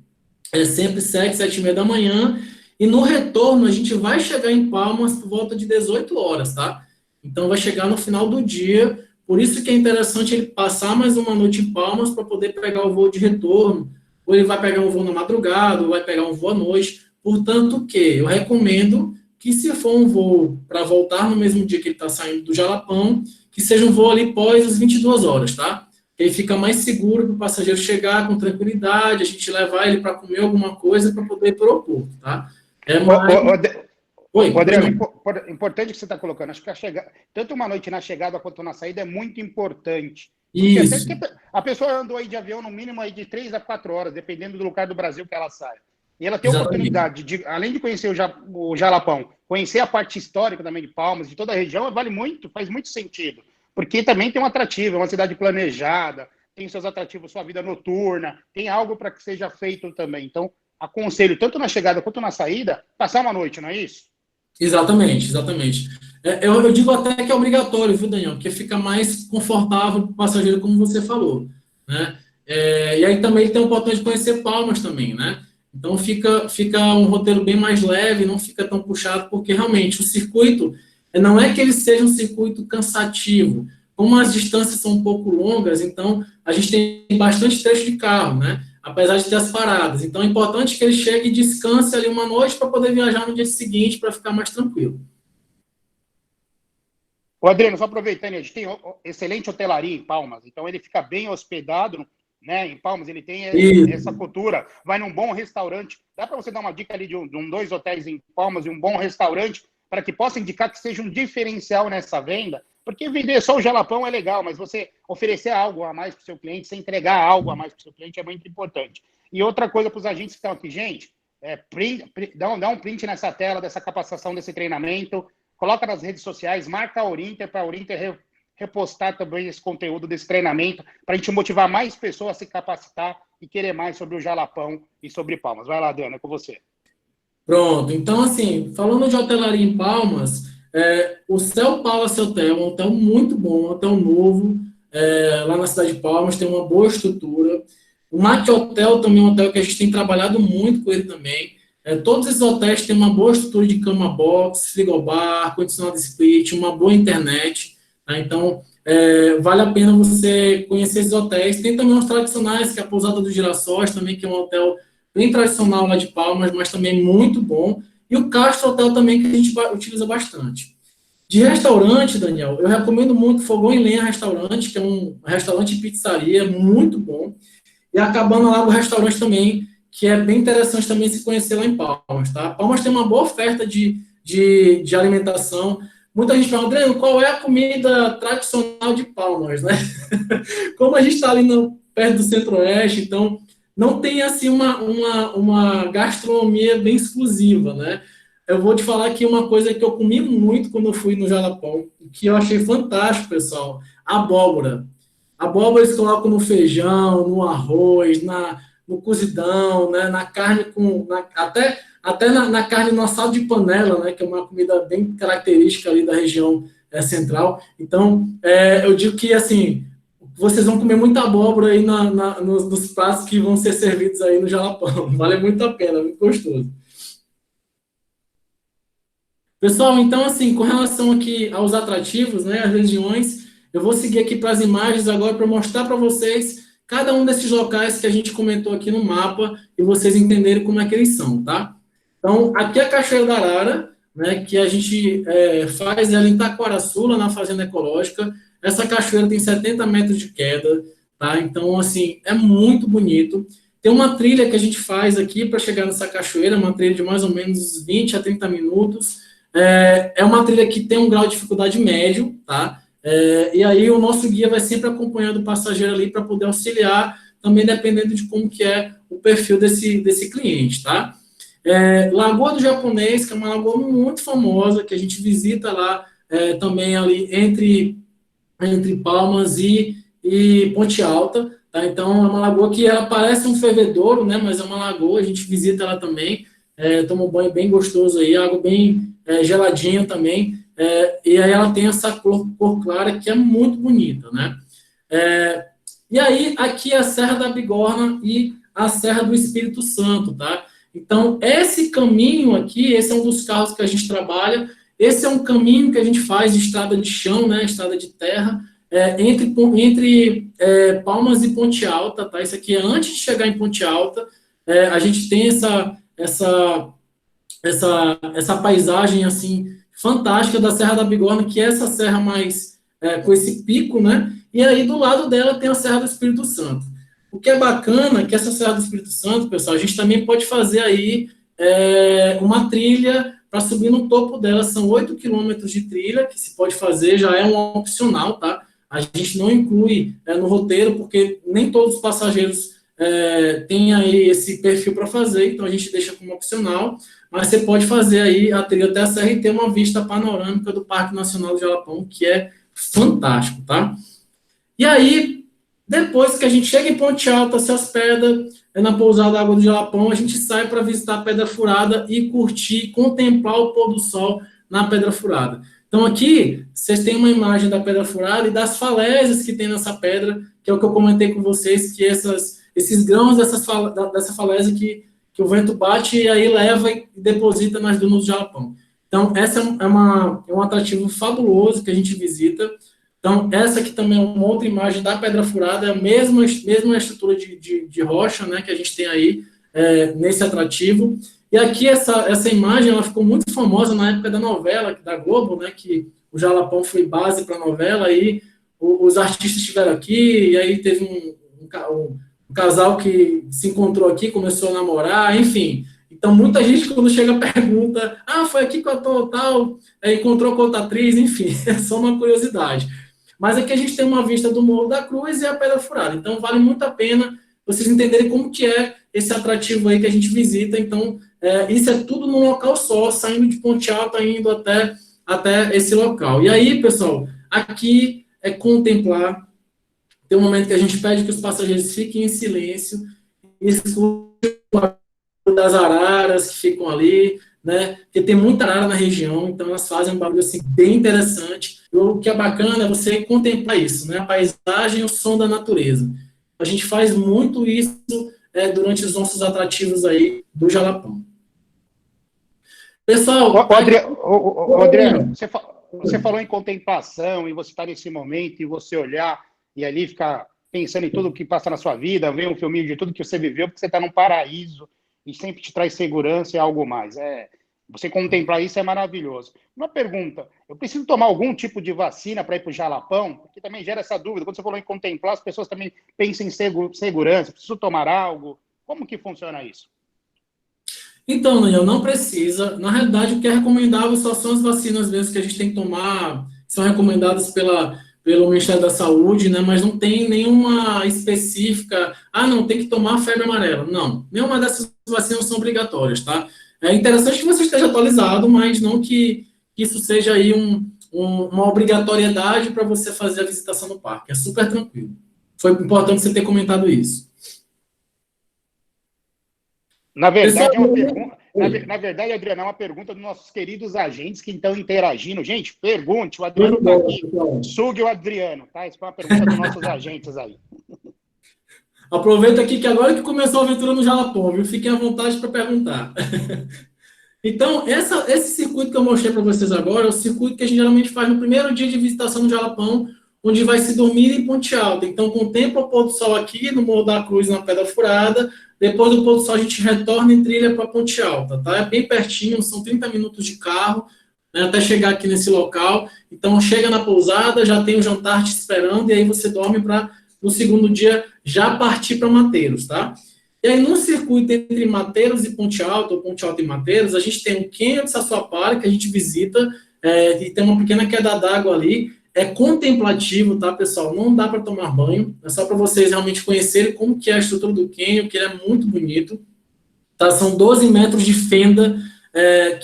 é sempre 7, 7h30 da manhã, e no retorno a gente vai chegar em Palmas por volta de 18 horas, tá? Então vai chegar no final do dia, por isso que é interessante ele passar mais uma noite em Palmas para poder pegar o voo de retorno, ou ele vai pegar um voo na madrugada, ou vai pegar um voo à noite, portanto que eu recomendo que se for um voo para voltar no mesmo dia que ele está saindo do Jalapão, que seja um voo ali pós as 22 horas, tá? Ele fica mais seguro para o passageiro chegar com tranquilidade, a gente levar ele para comer alguma coisa para poder ir para o aeroporto, tá? Adriano, importante que você está colocando, acho que tanto uma noite na chegada quanto na saída é muito importante. Isso. A pessoa andou aí de avião no mínimo aí de 3 a 4 horas, dependendo do lugar do Brasil que ela sai. E ela tem a oportunidade de, além de conhecer o Jalapão, conhecer a parte histórica também de Palmas, de toda a região, faz muito sentido. Porque também tem um atrativo, é uma cidade planejada, tem seus atrativos, sua vida noturna, tem algo para que seja feito também. Então, aconselho, tanto na chegada quanto na saída, passar uma noite, não é isso? Exatamente. Eu digo até que é obrigatório, viu, Daniel? Porque fica mais confortável para o passageiro, como você falou, né? E aí também ele tem a oportunidade de conhecer Palmas também, né? Então fica um roteiro bem mais leve, não fica tão puxado, porque realmente o circuito, não é que ele seja um circuito cansativo, como as distâncias são um pouco longas, então a gente tem bastante trecho de carro, né? Apesar de ter as paradas. Então é importante que ele chegue e descanse ali uma noite para poder viajar no dia seguinte, para ficar mais tranquilo. Ô, Adriano, só aproveitando, a gente tem excelente hotelaria em Palmas, então ele fica bem hospedado, né? Em Palmas ele tem essa cultura, vai num bom restaurante. Dá para você dar uma dica ali de 2 hotéis em Palmas e um bom restaurante para que possa indicar que seja um diferencial nessa venda? Porque vender só o Jalapão é legal, mas você oferecer algo a mais para o seu cliente, você entregar algo a mais para o seu cliente é muito importante. E outra coisa para os agentes que estão aqui, gente, dá um print nessa tela dessa capacitação, desse treinamento, coloca nas redes sociais, marca a Urinter para a Urinter repostar também esse conteúdo desse treinamento, para a gente motivar mais pessoas a se capacitar e querer mais sobre o Jalapão e sobre Palmas. Vai lá, Adriano, é com você. Pronto, então assim, falando de hotelaria em Palmas, o Céu Palace Hotel é um hotel muito bom, um hotel novo, lá na cidade de Palmas, tem uma boa estrutura. O Mac Hotel também é um hotel que a gente tem trabalhado muito com ele também. Todos esses hotéis têm uma boa estrutura de cama box, frigobar, ar-condicionado split, uma boa internet. Tá? Então, vale a pena você conhecer esses hotéis. Tem também os tradicionais, que é a Pousada dos Girassóis, também, que é um hotel bem tradicional lá de Palmas, mas também muito bom. E o Castro Hotel também, que a gente utiliza bastante. De restaurante, Daniel, eu recomendo muito Fogão e Lenha Restaurante, que é um restaurante e pizzaria muito bom. E a Cabana lá do restaurante também, que é bem interessante também se conhecer lá em Palmas, tá? Palmas tem uma boa oferta de alimentação. Muita gente pergunta, Adriano, qual é a comida tradicional de Palmas, né? Como a gente está ali perto do Centro-Oeste, então não tem, assim, uma gastronomia bem exclusiva, né? eu vou te falar aqui uma coisa que eu comi muito quando eu fui no Jalapão, que eu achei fantástico, pessoal. Abóbora. Abóbora eles colocam no feijão, no arroz, no cozidão, né, na carne, até na carne no assado de panela, né, que é uma comida bem característica ali da região central. Então, eu digo que, assim, vocês vão comer muita abóbora aí nos pratos que vão ser servidos aí no Jalapão. Vale muito a pena, muito gostoso. Pessoal, então, assim, com relação aqui aos atrativos, né, as regiões, eu vou seguir aqui para as imagens agora para mostrar para vocês cada um desses locais que a gente comentou aqui no mapa e vocês entenderem como é que eles são, tá? Então, aqui é a Cachoeira da Arara, né, que a gente faz ela em Taquaraçu, lá na Fazenda Ecológica. Essa cachoeira tem 70 metros de queda, tá? Então, assim, é muito bonito. Tem uma trilha que a gente faz aqui para chegar nessa cachoeira, uma trilha de mais ou menos 20 a 30 minutos. É uma trilha que tem um grau de dificuldade médio, tá? E aí o nosso guia vai sempre acompanhando o passageiro ali para poder auxiliar, também dependendo de como que é o perfil desse cliente, tá? Lagoa do Japonês, que é uma lagoa muito famosa, que a gente visita lá também ali entre Palmas e Ponte Alta, tá? Então é uma lagoa que ela parece um fervedouro, né? Mas é uma lagoa, a gente visita ela também, toma um banho bem gostoso aí, água bem geladinha também, e aí ela tem essa cor clara que é muito bonita, né? E aí, aqui é a Serra da Bigorna e a Serra do Espírito Santo, tá? Então, esse caminho aqui, esse é um dos carros que a gente trabalha, esse é um caminho que a gente faz de estrada de chão, né? Estrada de terra, entre Palmas e Ponte Alta, tá? Isso aqui é antes de chegar em Ponte Alta, a gente tem essa paisagem, assim, fantástica da Serra da Bigorna, que é essa serra mais com esse pico, né? E aí, do lado dela, tem a Serra do Espírito Santo. O que é bacana é que essa Serra do Espírito Santo, pessoal, a gente também pode fazer aí uma trilha para subir no topo dela. São 8 quilômetros de trilha que se pode fazer, já é um opcional, tá? A gente não inclui no roteiro, porque nem todos os passageiros têm aí esse perfil para fazer, então a gente deixa como opcional. Mas você pode fazer aí a trilha até a serra e ter uma vista panorâmica do Parque Nacional do Jalapão, que é fantástico, tá? E aí, depois que a gente chega em Ponte Alta, se hospeda na pousada Água do Jalapão, a gente sai para visitar a Pedra Furada e curtir, contemplar o pôr do sol na Pedra Furada. Então aqui, vocês têm uma imagem da Pedra Furada e das falésias que tem nessa pedra, que é o que eu comentei com vocês, que esses grãos dessa falésia que o vento bate e aí leva e deposita nas dunas do Jalapão. Então, essa é um atrativo fabuloso que a gente visita. Então, essa aqui também é uma outra imagem da Pedra Furada, é a mesma estrutura de rocha, né, que a gente tem aí nesse atrativo. E aqui, essa imagem, ela ficou muito famosa na época da novela, da Globo, né, que o Jalapão foi base para a novela, aí os artistas estiveram aqui, e aí teve um casal que se encontrou aqui, começou a namorar, enfim. Então, muita gente, quando chega, pergunta, foi aqui que eu tô, tal, encontrou com outra atriz, enfim, é só uma curiosidade. Mas aqui a gente tem uma vista do Morro da Cruz e a Pedra Furada. Então, vale muito a pena vocês entenderem como que é esse atrativo aí que a gente visita. Então, isso é tudo num local só, saindo de Ponte Alta, indo até esse local. E aí, pessoal, aqui é contemplar. Tem um momento que a gente pede que os passageiros fiquem em silêncio, escutem o barulho das araras que ficam ali, né? Porque tem muita arara na região, então elas fazem um barulho assim, bem interessante. E o que é bacana é você contemplar isso, né? A paisagem e o som da natureza. A gente faz muito isso durante os nossos atrativos aí do Jalapão. Pessoal... Adriano, você falou em contemplação, e você está nesse momento, e você olhar e ali ficar pensando em tudo que passa na sua vida, ver um filminho de tudo que você viveu, porque você está num paraíso e sempre te traz segurança e algo mais. Você contemplar isso é maravilhoso. Uma pergunta, eu preciso tomar algum tipo de vacina para ir para o Jalapão? Porque também gera essa dúvida. Quando você falou em contemplar, as pessoas também pensam em segurança. Preciso tomar algo? Como que funciona isso? Então, Daniel, não precisa. Na realidade, o que é recomendável só são as vacinas mesmo que a gente tem que tomar, são recomendadas pelo Ministério da Saúde, né, mas não tem nenhuma específica, não, tem que tomar febre amarela. Não, nenhuma dessas vacinas são obrigatórias, tá? É interessante que você esteja atualizado, mas não que isso seja aí uma obrigatoriedade para você fazer a visitação no parque. É super tranquilo. Foi importante você ter comentado isso. Na verdade, é uma Pessoal, pergunta. Na verdade, Adriano, é uma pergunta dos nossos queridos agentes que estão interagindo. Gente, pergunte, o Adriano está aqui. Sugue o Adriano, tá? Isso foi uma pergunta dos nossos agentes aí. aproveita aqui que agora que começou a aventura no Jalapão, viu? Fiquem à vontade para perguntar. Então, esse circuito que eu mostrei para vocês agora é o circuito que a gente geralmente faz no primeiro dia de visitação no Jalapão, onde vai se dormir em Ponte Alta. Então, contempla o pôr do sol aqui no Morro da Cruz, na Pedra Furada. Depois do pôr do sol, a gente retorna em trilha para Ponte Alta, tá? É bem pertinho, são 30 minutos de carro, né, até chegar aqui nesse local. Então, chega na pousada, já tem o jantar te esperando, e aí você dorme para, no segundo dia, já partir para Mateiros, tá? E aí, no circuito entre Mateiros e Ponte Alta, ou Ponte Alta e Mateiros, a gente tem o Cânion de Saçuapara, que a gente visita, e tem uma pequena queda d'água ali. É contemplativo, tá, pessoal? Não dá para tomar banho. É só para vocês realmente conhecerem como que é a estrutura do cânion, que ele é muito bonito. Tá? São 12 metros de fenda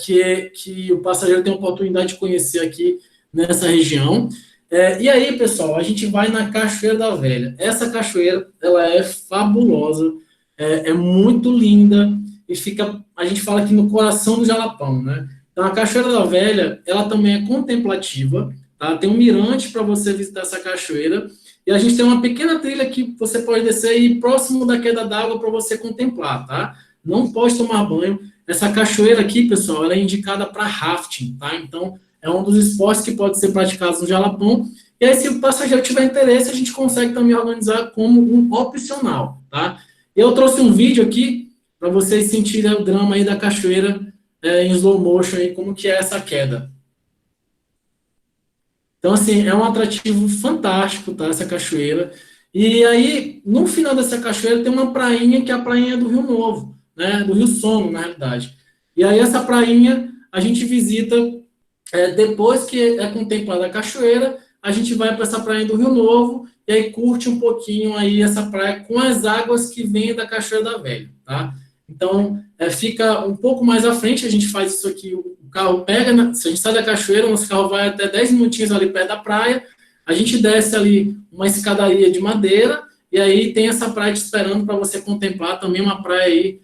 que o passageiro tem a oportunidade de conhecer aqui nessa região. E aí, pessoal, a gente vai na Cachoeira da Velha. Essa cachoeira, ela é fabulosa, é muito linda e fica, a gente fala aqui no coração do Jalapão, né? Então, a Cachoeira da Velha, ela também é contemplativa, tá? Tem um mirante para você visitar essa cachoeira, e a gente tem uma pequena trilha que você pode descer e ir próximo da queda d'água para você contemplar, tá? Não pode tomar banho. Essa cachoeira aqui, pessoal, ela é indicada para rafting, tá? Então, é um dos esportes que pode ser praticados no Jalapão. E aí, se o passageiro tiver interesse, a gente consegue também organizar como um opcional, tá? Eu trouxe um vídeo aqui para vocês sentirem o drama aí da cachoeira em slow motion, aí, como que é essa queda. Então, assim, é um atrativo fantástico, tá, essa cachoeira. E aí, no final dessa cachoeira, tem uma prainha, que é a prainha do Rio Novo, né, do Rio Sono, na realidade. E aí, essa prainha, a gente visita, depois que é contemplada a cachoeira, a gente vai para essa prainha do Rio Novo, e aí curte um pouquinho aí essa praia com as águas que vêm da Cachoeira da Velha, tá? Então, fica um pouco mais à frente, a gente faz isso aqui, o carro pega, se a gente sai da cachoeira, o nosso carro vai até 10 minutinhos ali perto da praia, a gente desce ali uma escadaria de madeira, e aí tem essa praia te esperando para você contemplar também uma praia aí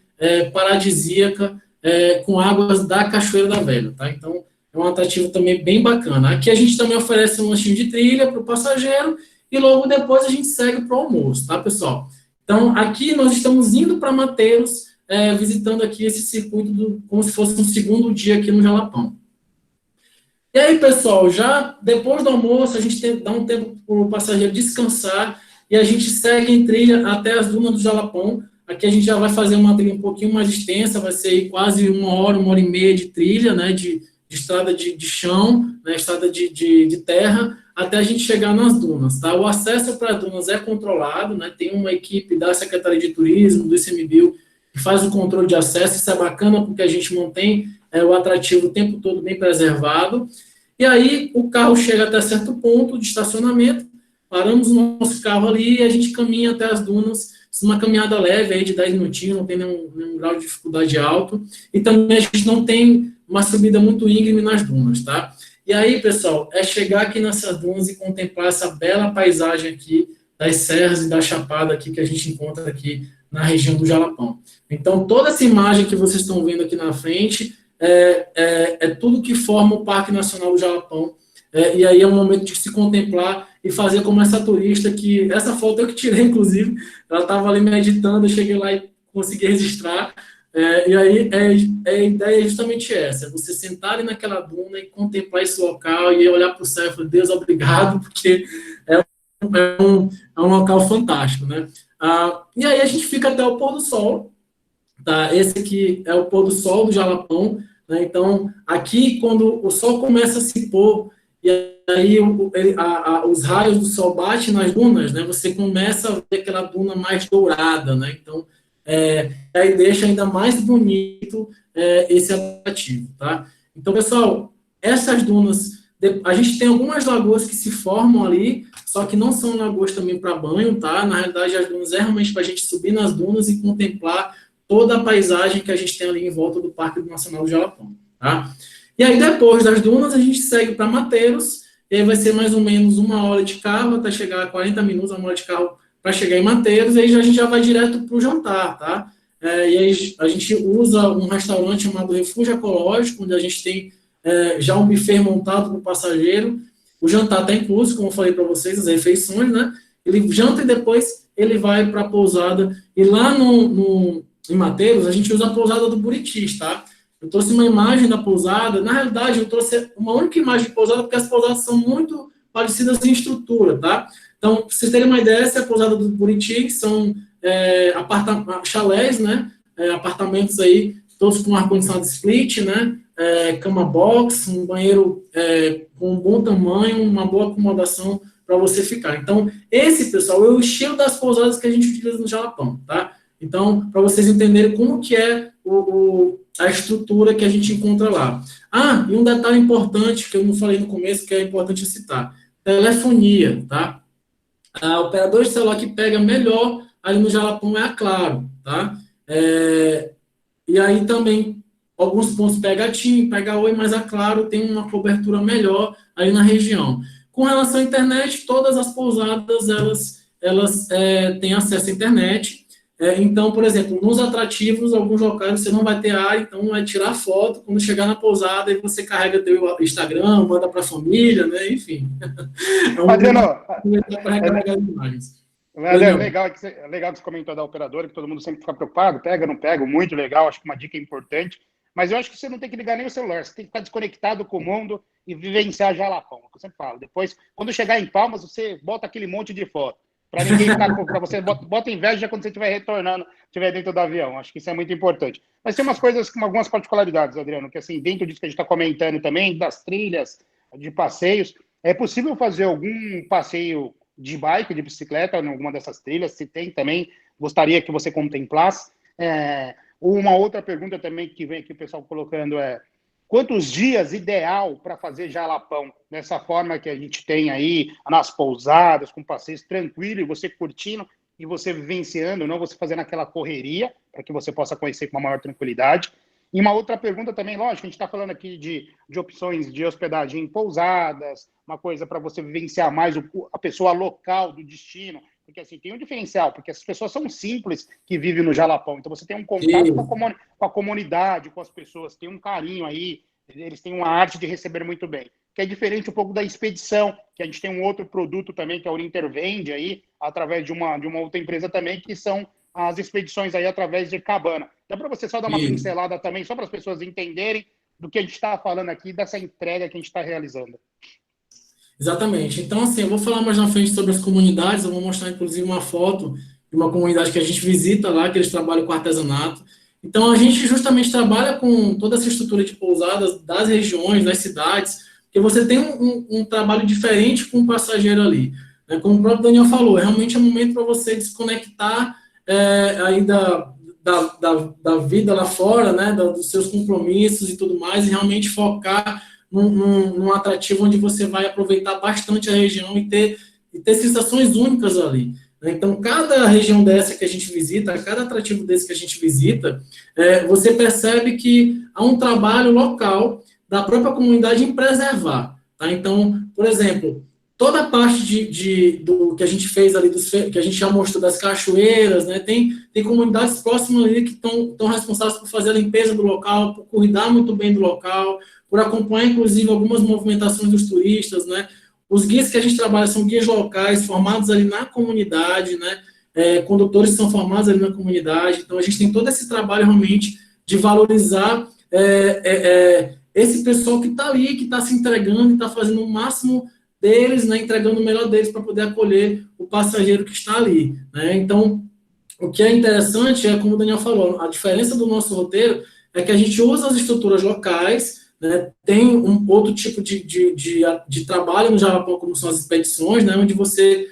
paradisíaca, com águas da Cachoeira da Velha, tá? Então, é um atrativo também bem bacana. Aqui a gente também oferece um lanchinho de trilha para o passageiro, e logo depois a gente segue para o almoço, tá, pessoal? Então, aqui nós estamos indo para Mateiros, visitando aqui esse circuito como se fosse um segundo dia aqui no Jalapão. E aí, pessoal, já depois do almoço, a gente dá um tempo para o passageiro descansar e a gente segue em trilha até as dunas do Jalapão. Aqui a gente já vai fazer uma trilha um pouquinho mais extensa, vai ser quase 1 hora e meia de trilha, né, de estrada de chão, né, estrada de terra, até a gente chegar nas dunas, tá? O acesso para as dunas é controlado, né, tem uma equipe da Secretaria de Turismo, do ICMBio, que faz o controle de acesso. Isso é bacana porque a gente mantém o atrativo o tempo todo bem preservado. E aí o carro chega até certo ponto de estacionamento, paramos o nosso carro ali e a gente caminha até as dunas, uma caminhada leve aí de 10 minutinhos, não tem nenhum grau de dificuldade alto, e também a gente não tem uma subida muito íngreme nas dunas, tá? E aí, pessoal, é chegar aqui nessas dunas e contemplar essa bela paisagem aqui das serras e da chapada aqui que a gente encontra aqui na região do Jalapão. Então, toda essa imagem que vocês estão vendo aqui na frente é tudo que forma o Parque Nacional do Jalapão. E aí é um momento de se contemplar e fazer como essa turista, que essa foto eu que tirei, inclusive, ela estava ali meditando, eu cheguei lá e consegui registrar. E aí a ideia é justamente essa, você sentar ali naquela duna e contemplar esse local e olhar para o céu e falar, Deus, obrigado, porque é um local fantástico, né? E aí a gente fica até o pôr do sol, tá? Esse aqui é o pôr do sol do Jalapão, né? Então, aqui, quando o sol começa a se pôr, e aí os raios do sol batem nas dunas, né? Você começa a ver aquela duna mais dourada, né? Então, aí deixa ainda mais bonito esse atrativo, tá? Então, pessoal, essas dunas, a gente tem algumas lagoas que se formam ali, só que não são lagoas também para banho, tá? Na realidade, as dunas é realmente para a gente subir nas dunas e contemplar toda a paisagem que a gente tem ali em volta do Parque Nacional do Jalapão, tá? E aí, depois das dunas, a gente segue para Mateiros, e aí vai ser mais ou menos 1 hora de carro, até chegar a 40 minutos, 1 hora de carro para chegar em Mateiros, e aí a gente já vai direto para o jantar, tá? E aí a gente usa um restaurante chamado Refúgio Ecológico, onde a gente tem já um buffet montado para o passageiro. O jantar está incluso, como eu falei para vocês, as refeições, né? Ele janta e depois ele vai para a pousada. E lá em Mateiros, a gente usa a pousada do Buritis, tá? Eu trouxe uma imagem da pousada. Na realidade, eu trouxe uma única imagem de pousada, porque as pousadas são muito parecidas em estrutura, tá? Então, para vocês terem uma ideia, essa é a pousada do Buriti, que são chalés, né? Apartamentos aí, todos com ar-condicionado split, né? Cama box, um banheiro com um bom tamanho, uma boa acomodação para você ficar. Então, esse, pessoal, é o estilo das pousadas que a gente utiliza no Jalapão, tá? Então, para vocês entenderem como que é a estrutura que a gente encontra lá. Ah, e um detalhe importante, que eu não falei no começo, que é importante citar. Telefonia, tá? A operadora de celular que pega melhor ali no Jalapão é a Claro, tá? E aí também, alguns pontos pega a TIM, pega a Oi, mas a Claro tem uma cobertura melhor ali na região. Com relação à internet, todas as pousadas, elas têm acesso à internet. Então, por exemplo, nos atrativos, alguns locais você não vai ter área, então vai tirar foto, quando chegar na pousada, e você carrega teu Instagram, manda para a família, né? Enfim. Adriano, legal que você comentou da operadora, que todo mundo sempre fica preocupado, pega, não pega, muito legal, acho que uma dica importante, mas eu acho que você não tem que ligar nem o celular, você tem que ficar desconectado com o mundo e vivenciar Jalapão, que eu sempre falo. Depois, quando chegar em Palmas, você bota aquele monte de foto. Para ninguém ficar para você, bota inveja quando você estiver retornando, estiver dentro do avião. Acho que isso é muito importante. Mas tem umas coisas com algumas particularidades, Adriano, que assim, dentro disso que a gente está comentando também, das trilhas, de passeios, é possível fazer algum passeio de bike, de bicicleta, em alguma dessas trilhas? Se tem também, gostaria que você contemplasse. Uma outra pergunta também que vem aqui o pessoal colocando quantos dias ideal para fazer Jalapão, dessa forma que a gente tem aí, nas pousadas, com passeios tranquilo, e você curtindo, e você vivenciando, não você fazendo aquela correria, para que você possa conhecer com uma maior tranquilidade. E uma outra pergunta também, lógico, a gente está falando aqui de opções de hospedagem em pousadas, uma coisa para você vivenciar mais a pessoa local do destino, porque assim, tem um diferencial, porque as pessoas são simples que vivem no Jalapão, então você tem um contato com a comunidade, com as pessoas, tem um carinho aí, eles têm uma arte de receber muito bem, que é diferente um pouco da expedição, que a gente tem um outro produto também, que a Uninter vende aí, através de uma outra empresa também, que são as expedições aí através de cabana. Dá para você só dar uma pincelada também, só para as pessoas entenderem do que a gente está falando aqui, dessa entrega que a gente está realizando. Exatamente. Então, assim, eu vou falar mais na frente sobre as comunidades, eu vou mostrar, inclusive, uma foto de uma comunidade que a gente visita lá, que eles trabalham com artesanato. Então, a gente justamente trabalha com toda essa estrutura de pousadas das regiões, das cidades, porque você tem um trabalho diferente com o passageiro ali. Né? Como o próprio Daniel falou, realmente é um momento para você desconectar aí da vida lá fora, né? Dos seus compromissos e tudo mais, e realmente focar num atrativo onde você vai aproveitar bastante a região e ter sensações únicas ali. Então, cada região dessa que a gente visita, cada atrativo desse que a gente visita, você percebe que há um trabalho local da própria comunidade em preservar. Tá? Então, por exemplo, toda a parte do que a gente fez ali, que a gente já mostrou das cachoeiras, né? Tem comunidades próximas ali que estão responsáveis por fazer a limpeza do local, por cuidar muito bem do local, por acompanhar, inclusive, algumas movimentações dos turistas, né? Os guias que a gente trabalha são guias locais, formados ali na comunidade, né? Condutores que são formados ali na comunidade. Então, a gente tem todo esse trabalho, realmente, de valorizar esse pessoal que está ali, que está se entregando e está fazendo o máximo deles, né? Entregando o melhor deles para poder acolher o passageiro que está ali, né? Então, o que é interessante é, como o Daniel falou, a diferença do nosso roteiro é que a gente usa as estruturas locais, né? Tem um outro tipo de trabalho no Jalapão, como são as expedições, né? Onde você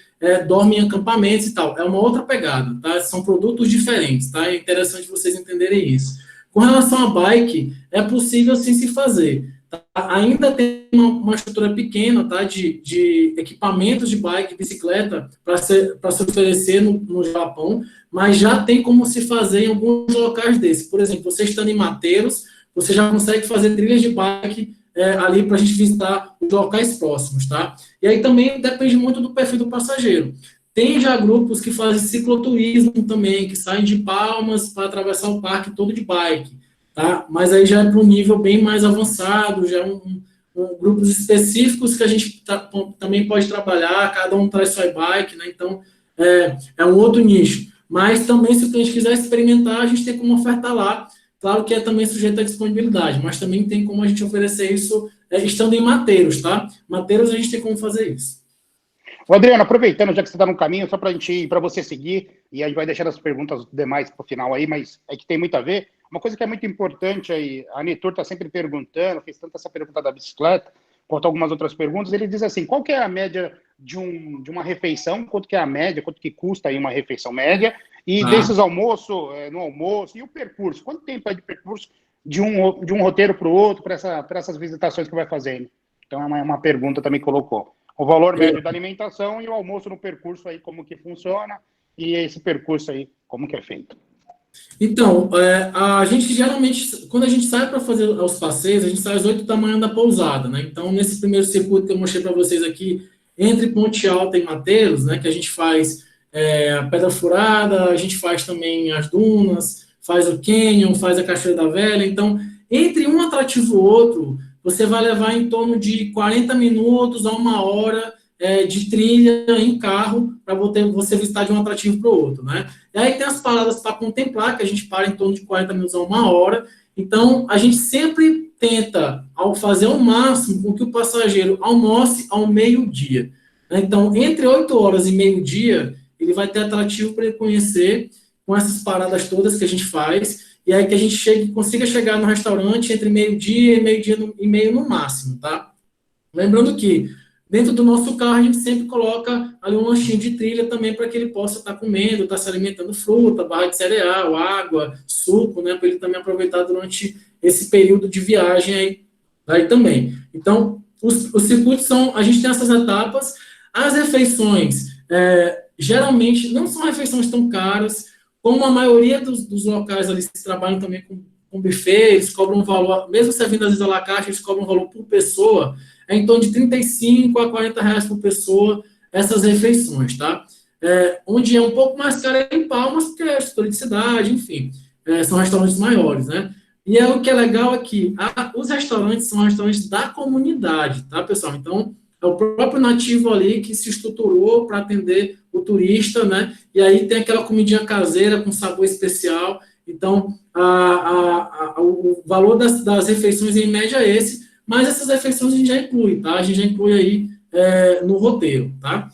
dorme em acampamentos e tal. É uma outra pegada, tá? São produtos diferentes, tá? É interessante vocês entenderem isso. Com relação à bike, é possível sim se fazer. tá? Ainda tem uma estrutura pequena, tá? De equipamentos de bike, bicicleta, para se oferecer no Japão, mas já tem como se fazer em alguns locais desses. Por exemplo, você estando em Mateiros, você já consegue fazer trilhas de bike ali para a gente visitar os locais próximos, tá? E aí também depende muito do perfil do passageiro. Tem já grupos que fazem cicloturismo também, que saem de Palmas para atravessar o parque todo de bike, tá? Mas aí já é para um nível bem mais avançado, já é grupos específicos que a gente também pode trabalhar, cada um traz sua bike, né? Então, é um outro nicho. Mas também, se o cliente quiser experimentar, a gente tem como ofertar lá. Claro que é também sujeito à disponibilidade, mas também tem como a gente oferecer isso estando em Mateiros, tá? Mateiros a gente tem como fazer isso. Ô, Adriano, aproveitando, já que você está no caminho, só para você seguir, e a gente vai deixar as perguntas demais para o final aí, mas é que tem muito a ver. Uma coisa que é muito importante aí, a Netur está sempre perguntando, fez tanto essa pergunta da bicicleta, quanto algumas outras perguntas, ele diz assim, qual que é a média de uma refeição, quanto que é a média, quanto que custa aí uma refeição média, e desses almoço, no almoço, e o percurso, quanto tempo é de percurso de um roteiro para o outro, para essas visitações que vai fazendo? Então, é uma pergunta também que colocou. O valor médio da alimentação e o almoço no percurso aí, como que funciona, e esse percurso aí, como que é feito. Então, a gente geralmente, quando a gente sai para fazer os passeios, a gente sai às 8 da manhã da pousada, né? Então, nesse primeiro circuito que eu mostrei para vocês aqui, entre Ponte Alta e Mateiros, né, que a gente faz a Pedra Furada, a gente faz também as dunas, faz o Canyon, faz a Cachoeira da Velha. Então, entre um atrativo e outro, você vai levar em torno de 40 minutos a 1 hora de trilha em carro para você visitar de um atrativo para o outro, né? E aí tem as paradas para contemplar, que a gente para em torno de 40 minutos a 1 hora. Então, a gente sempre tenta, ao fazer o máximo, com que o passageiro almoce ao meio-dia. Então, entre 8 horas e meio-dia, ele vai ter atrativo para ele conhecer, com essas paradas todas que a gente faz, e aí que a gente consiga chegar no restaurante entre meio-dia e meio-dia e meio no máximo, tá? Lembrando que, dentro do nosso carro, a gente sempre coloca ali um lanchinho de trilha também para que ele possa estar comendo, estar se alimentando fruta, barra de cereal, água, suco, né? Para ele também aproveitar durante esse período de viagem aí também. Então, os circuitos a gente tem essas etapas. As refeições, geralmente, não são refeições tão caras, como a maioria dos locais ali se trabalham também com buffet, eles cobram um valor, mesmo servindo às vezes à la carte, eles cobram um valor por pessoa, em torno de 35 a 40 reais por pessoa, essas refeições, tá? Onde é um pouco mais caro em Palmas, porque é estrutura de cidade, enfim, são restaurantes maiores, né? E o que é legal é que os restaurantes são restaurantes da comunidade, tá, pessoal? Então, é o próprio nativo ali que se estruturou para atender o turista, né? E aí tem aquela comidinha caseira com sabor especial. Então, o valor das refeições em média é esse, mas essas refeições a gente já inclui, tá? A gente já inclui aí no roteiro, tá?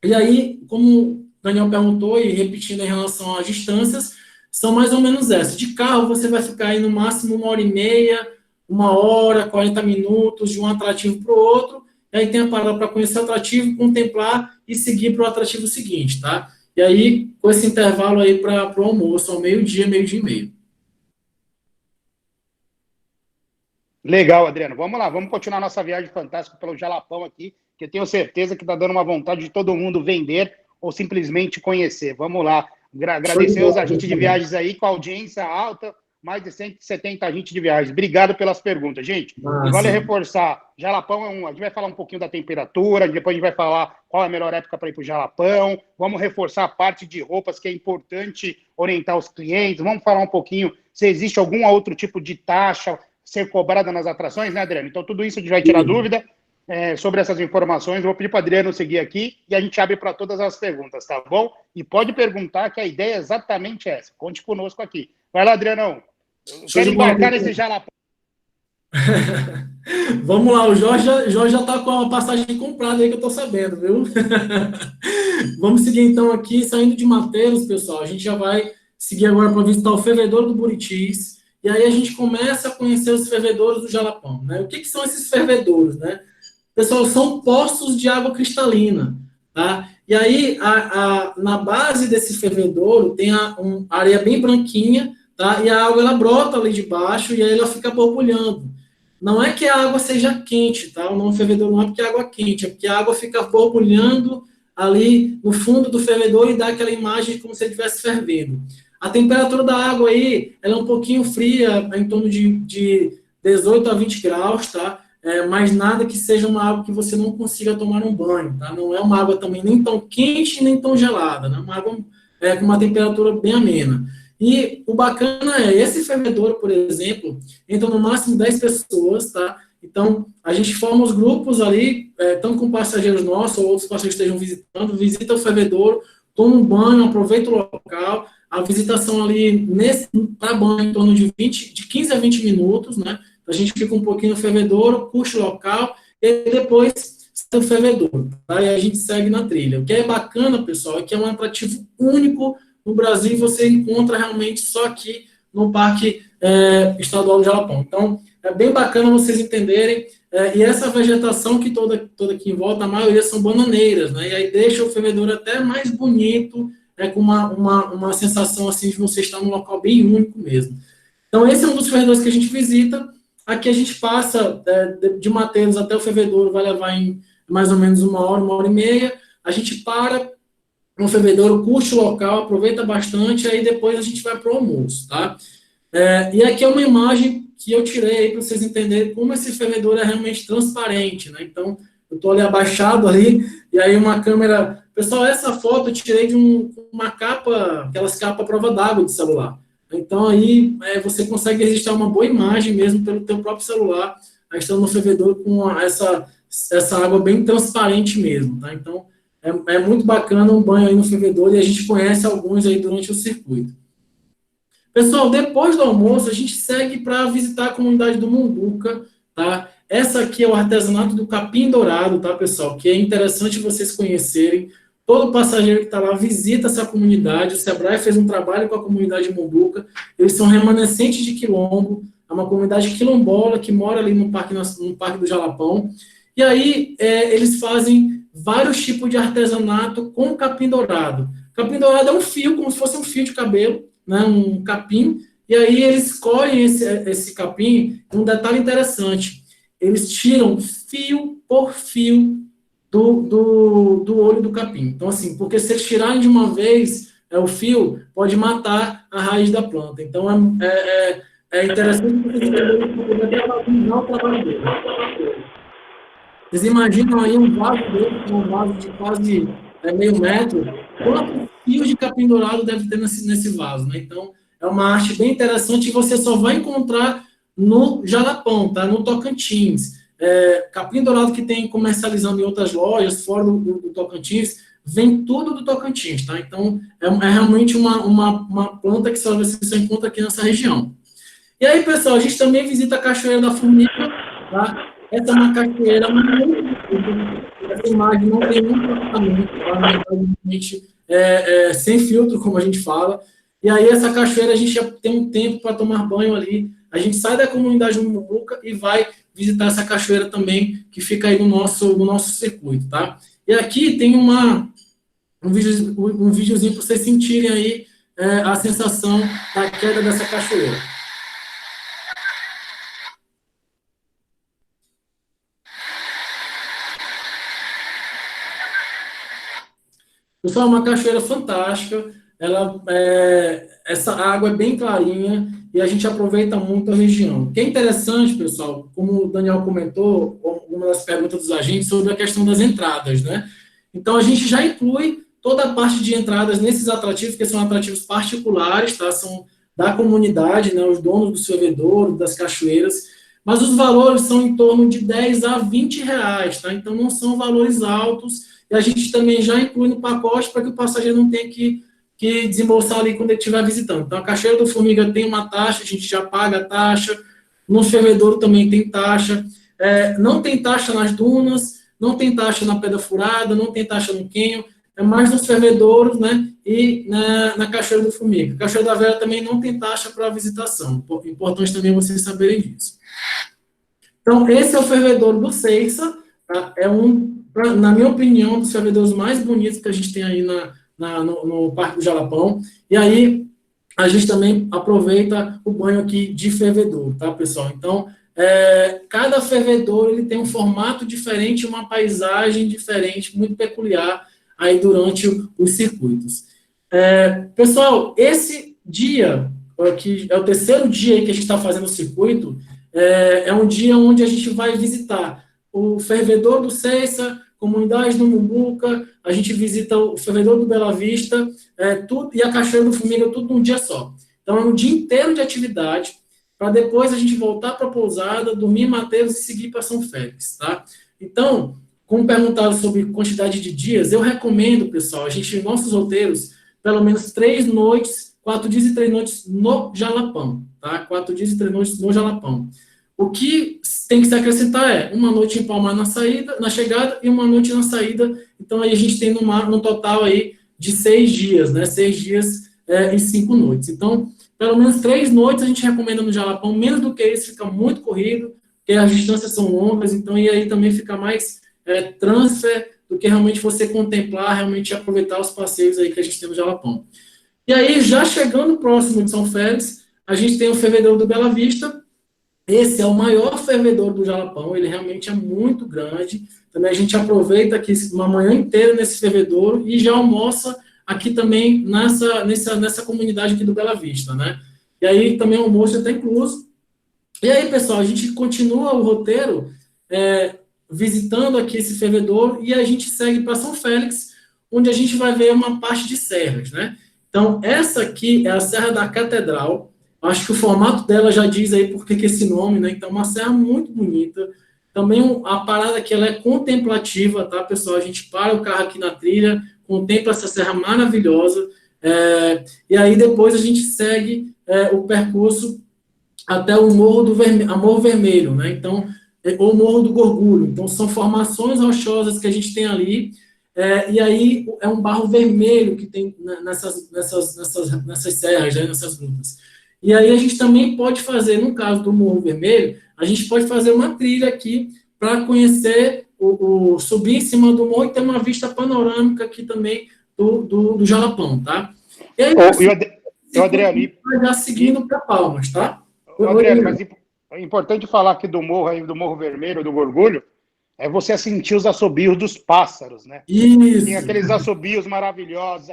E aí, como o Daniel perguntou, e repetindo em relação às distâncias, são mais ou menos essas. De carro, você vai ficar aí no máximo 1h30, 1 hora, 40 minutos, de um atrativo para o outro. E aí tem a parada para conhecer o atrativo, contemplar e seguir para o atrativo seguinte, tá? E aí, com esse intervalo aí para o almoço, ao meio-dia, meio-dia e meio. Legal, Adriano. Vamos lá, vamos continuar nossa viagem fantástica pelo Jalapão aqui, que eu tenho certeza que está dando uma vontade de todo mundo vender ou simplesmente conhecer. Vamos lá. Agradecer aos agentes de viagens aí, com a audiência alta, mais de 170 agentes de viagens. Obrigado pelas perguntas, gente. E vale reforçar, Jalapão a gente vai falar um pouquinho da temperatura, depois a gente vai falar qual é a melhor época para ir para o Jalapão, vamos reforçar a parte de roupas, que é importante orientar os clientes, vamos falar um pouquinho se existe algum outro tipo de taxa ser cobrada nas atrações, né, Adriano? Então, tudo isso a gente vai tirar dúvida sobre essas informações. Vou pedir para o Adriano seguir aqui e a gente abre para todas as perguntas, tá bom? E pode perguntar, que a ideia é exatamente essa. Conte conosco aqui. Vai lá, Adrianão. Quero embarcar nesse Jalapão. Vamos lá, o Jorge já está com a passagem comprada aí, que eu estou sabendo, viu? Vamos seguir então aqui, saindo de Mateiros, pessoal. A gente já vai seguir agora para visitar o fervedouro do Buritis. E aí a gente começa a conhecer os fervedouros do Jalapão, né? O que são esses fervedouros, né? Pessoal, são poços de água cristalina, tá? E aí, na base desse fervedouro tem uma areia bem branquinha, tá? E a água, ela brota ali de baixo e aí ela fica borbulhando. não é que a água seja quente, tá? O nome fervedor não é porque a água é quente, é porque a água fica borbulhando ali no fundo do fervedor e dá aquela imagem como se ele estivesse fervendo. A temperatura da água aí, ela é um pouquinho fria, em torno de 18 a 20 graus, tá? Mas nada que seja uma água que você não consiga tomar um banho, tá? Não é uma água também nem tão quente, nem tão gelada, né? Uma água com uma temperatura bem amena. E o bacana é, esse fervedor, por exemplo, entra no máximo 10 pessoas, tá? Então, a gente forma os grupos ali, tanto com passageiros nossos ou outros passageiros que estejam visitando, visita o fervedor, toma um banho, aproveita o local. A visitação ali, para banho, em torno de 15 a 20 minutos, né? A gente fica um pouquinho no fervedor, curte o local, e depois sai o fervedor, tá? E a gente segue na trilha. O que é bacana, pessoal, é que é um atrativo único no Brasil, você encontra realmente só aqui no Parque Estadual do Jalapão. Então, é bem bacana vocês entenderem, e essa vegetação que toda aqui em volta, a maioria são bananeiras, né? E aí deixa o fervedor até mais bonito, com uma sensação assim de você estar num local bem único mesmo. Então, esse é um dos fervedores que a gente visita. Aqui a gente passa de Mateiros até o fervedor, vai levar em mais ou menos 1 hora e meia. A gente para no fervedor, curte o local, aproveita bastante, aí depois a gente vai para o almoço, tá? E aqui é uma imagem que eu tirei aí para vocês entenderem como esse fervedor é realmente transparente, né? Então, eu estou ali abaixado ali, e aí uma câmera... Pessoal, essa foto eu tirei de uma capa, aquelas capas prova d'água de celular. Então, aí você consegue registrar uma boa imagem mesmo pelo teu próprio celular, aí estando no fervedor com essa água bem transparente mesmo, tá? Então, é muito bacana um banho aí no fervedor, e a gente conhece alguns aí durante o circuito. Pessoal, depois do almoço, a gente segue para visitar a comunidade do Mumbuca, tá? Essa aqui é o artesanato do capim dourado, tá, pessoal? Que é interessante vocês conhecerem. Todo passageiro que está lá visita essa comunidade. O Sebrae fez um trabalho com a comunidade de Mumbuca. Eles são remanescentes de quilombo. É uma comunidade quilombola que mora ali no Parque do Jalapão. E aí, eles fazem vários tipos de artesanato com capim dourado. Capim dourado é um fio, como se fosse um fio de cabelo, né, um capim, e aí eles colhem esse capim. Um detalhe interessante, eles tiram fio por fio do olho do capim. Então, assim, porque se eles tirarem de uma vez o fio, pode matar a raiz da planta. Então, é interessante poder valorizar o trabalho dele. Vocês imaginam aí um vaso dele, um vaso de quase meio metro, quantos fios de capim dourado deve ter nesse vaso, né? Então, é uma arte bem interessante e você só vai encontrar no Jalapão, tá? No Tocantins. Capim dourado que tem comercializando em outras lojas, fora do Tocantins, vem tudo do Tocantins, tá? Então, é realmente uma planta que você só encontra aqui nessa região. E aí, pessoal, a gente também visita a Cachoeira da Formiga, tá? Essa é uma cachoeira muito... Essa imagem não tem nenhum tratamento, tá? Realmente sem filtro, como a gente fala. E aí, essa cachoeira, a gente já tem um tempo para tomar banho ali. A gente sai da comunidade do Mumbuca e vai visitar essa cachoeira também, que fica aí no nosso circuito, tá? E aqui tem um videozinho para vocês sentirem aí a sensação da queda dessa cachoeira. Pessoal, é uma cachoeira fantástica, essa água é bem clarinha e a gente aproveita muito a região. O que é interessante, pessoal, como o Daniel comentou, uma das perguntas dos agentes, sobre a questão das entradas, né? Então, a gente já inclui toda a parte de entradas nesses atrativos, que são atrativos particulares, tá? São da comunidade, né? Os donos do fervedor, das cachoeiras, mas os valores são em torno de 10 a 20 reais, tá? Então, não são valores altos. E a gente também já inclui no pacote para que o passageiro não tenha que desembolsar ali quando ele estiver visitando. Então, a Cachoeira do Formiga tem uma taxa, a gente já paga a taxa. No fervedouro também tem taxa. Não tem taxa nas dunas, não tem taxa na Pedra Furada, não tem taxa no Quênio. É mais nos fervedouros, né? E na Cachoeira do Formiga. Cachoeira da Vera também não tem taxa para visitação. Importante também vocês saberem disso. Então, esse é o fervedouro do Ceiça. Tá? Na minha opinião, um dos fervedouros mais bonitos que a gente tem aí no Parque do Jalapão. E aí, a gente também aproveita o banho aqui de fervedor, tá, pessoal? Então, cada fervedor ele tem um formato diferente, uma paisagem diferente, muito peculiar aí durante os circuitos. Pessoal, esse dia, que é o terceiro dia que a gente está fazendo o circuito, é um dia onde a gente vai visitar o fervedor do Ceiça, comunidade do Mumbuca, a gente visita o fervedor do Bela Vista, tudo, e a Cachoeira do Formiga, tudo num dia só. Então, é um dia inteiro de atividade, para depois a gente voltar para a pousada, dormir em Mateus e seguir para São Félix, tá? Então, como perguntaram sobre quantidade de dias, eu recomendo, pessoal, a gente, em nossos roteiros, pelo menos 3 noites, 4 dias e 3 noites no Jalapão, tá? 4 dias e 3 noites no Jalapão. O que tem que se acrescentar é uma noite em Palmar na saída, na chegada, e uma noite na saída. Então, aí a gente tem no total aí de 6 dias, né? 6 dias e 5 noites. Então, pelo menos 3 noites a gente recomenda no Jalapão, menos do que isso fica muito corrido, porque as distâncias são longas, então, e aí também fica mais transfer do que realmente você contemplar, realmente aproveitar os passeios aí que a gente tem no Jalapão. E aí, já chegando próximo de São Félix, a gente tem o fervedor do Bela Vista. Esse é o maior fervedor do Jalapão, ele realmente é muito grande. Também a gente aproveita aqui uma manhã inteira nesse fervedor e já almoça aqui também nessa comunidade aqui do Bela Vista, né? E aí também o almoço está incluso. E aí, pessoal, a gente continua o roteiro visitando aqui esse fervedor e a gente segue para São Félix, onde a gente vai ver uma parte de serras, né? Então, essa aqui é a Serra da Catedral. Acho que o formato dela já diz aí por que esse nome, né? Então, uma serra muito bonita. Também a parada aqui, ela é contemplativa, tá, pessoal? A gente para o carro aqui na trilha, contempla essa serra maravilhosa, e aí depois a gente segue o percurso até o Morro Vermelho, né? Então, ou Morro do Gorgulho. Então, são formações rochosas que a gente tem ali, e aí é um barro vermelho que tem nessas serras, né, nessas grutas. E aí a gente também pode fazer, no caso do Morro Vermelho, a gente pode fazer uma trilha aqui para conhecer, subir em cima do morro e ter uma vista panorâmica aqui também do Jalapão, tá? E aí, Adriano, já seguindo para Palmas, tá? Adriano, mas é importante falar aqui do Morro Vermelho, do Gorgulho, é você sentir os assobios dos pássaros, né? Isso. Tem aqueles assobios maravilhosos,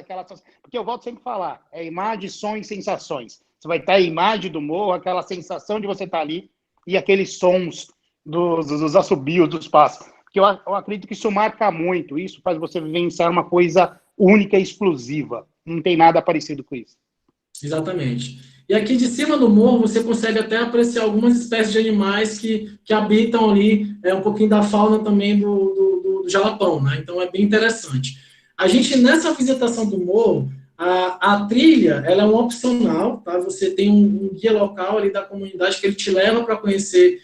porque eu volto sempre a falar, é imagem, som e sensações. Você vai estar a imagem do morro, aquela sensação de você estar ali, e aqueles sons dos assobios dos pássaros. Porque eu acredito que isso marca muito, isso faz você vivenciar uma coisa única e exclusiva. Não tem nada parecido com isso. Exatamente. E aqui de cima do morro você consegue até apreciar algumas espécies de animais que habitam ali, um pouquinho da fauna também do Jalapão, né? Então é bem interessante. A gente, nessa visitação do morro, a trilha, ela é um opcional, tá? Você tem um guia local ali da comunidade que ele te leva para conhecer,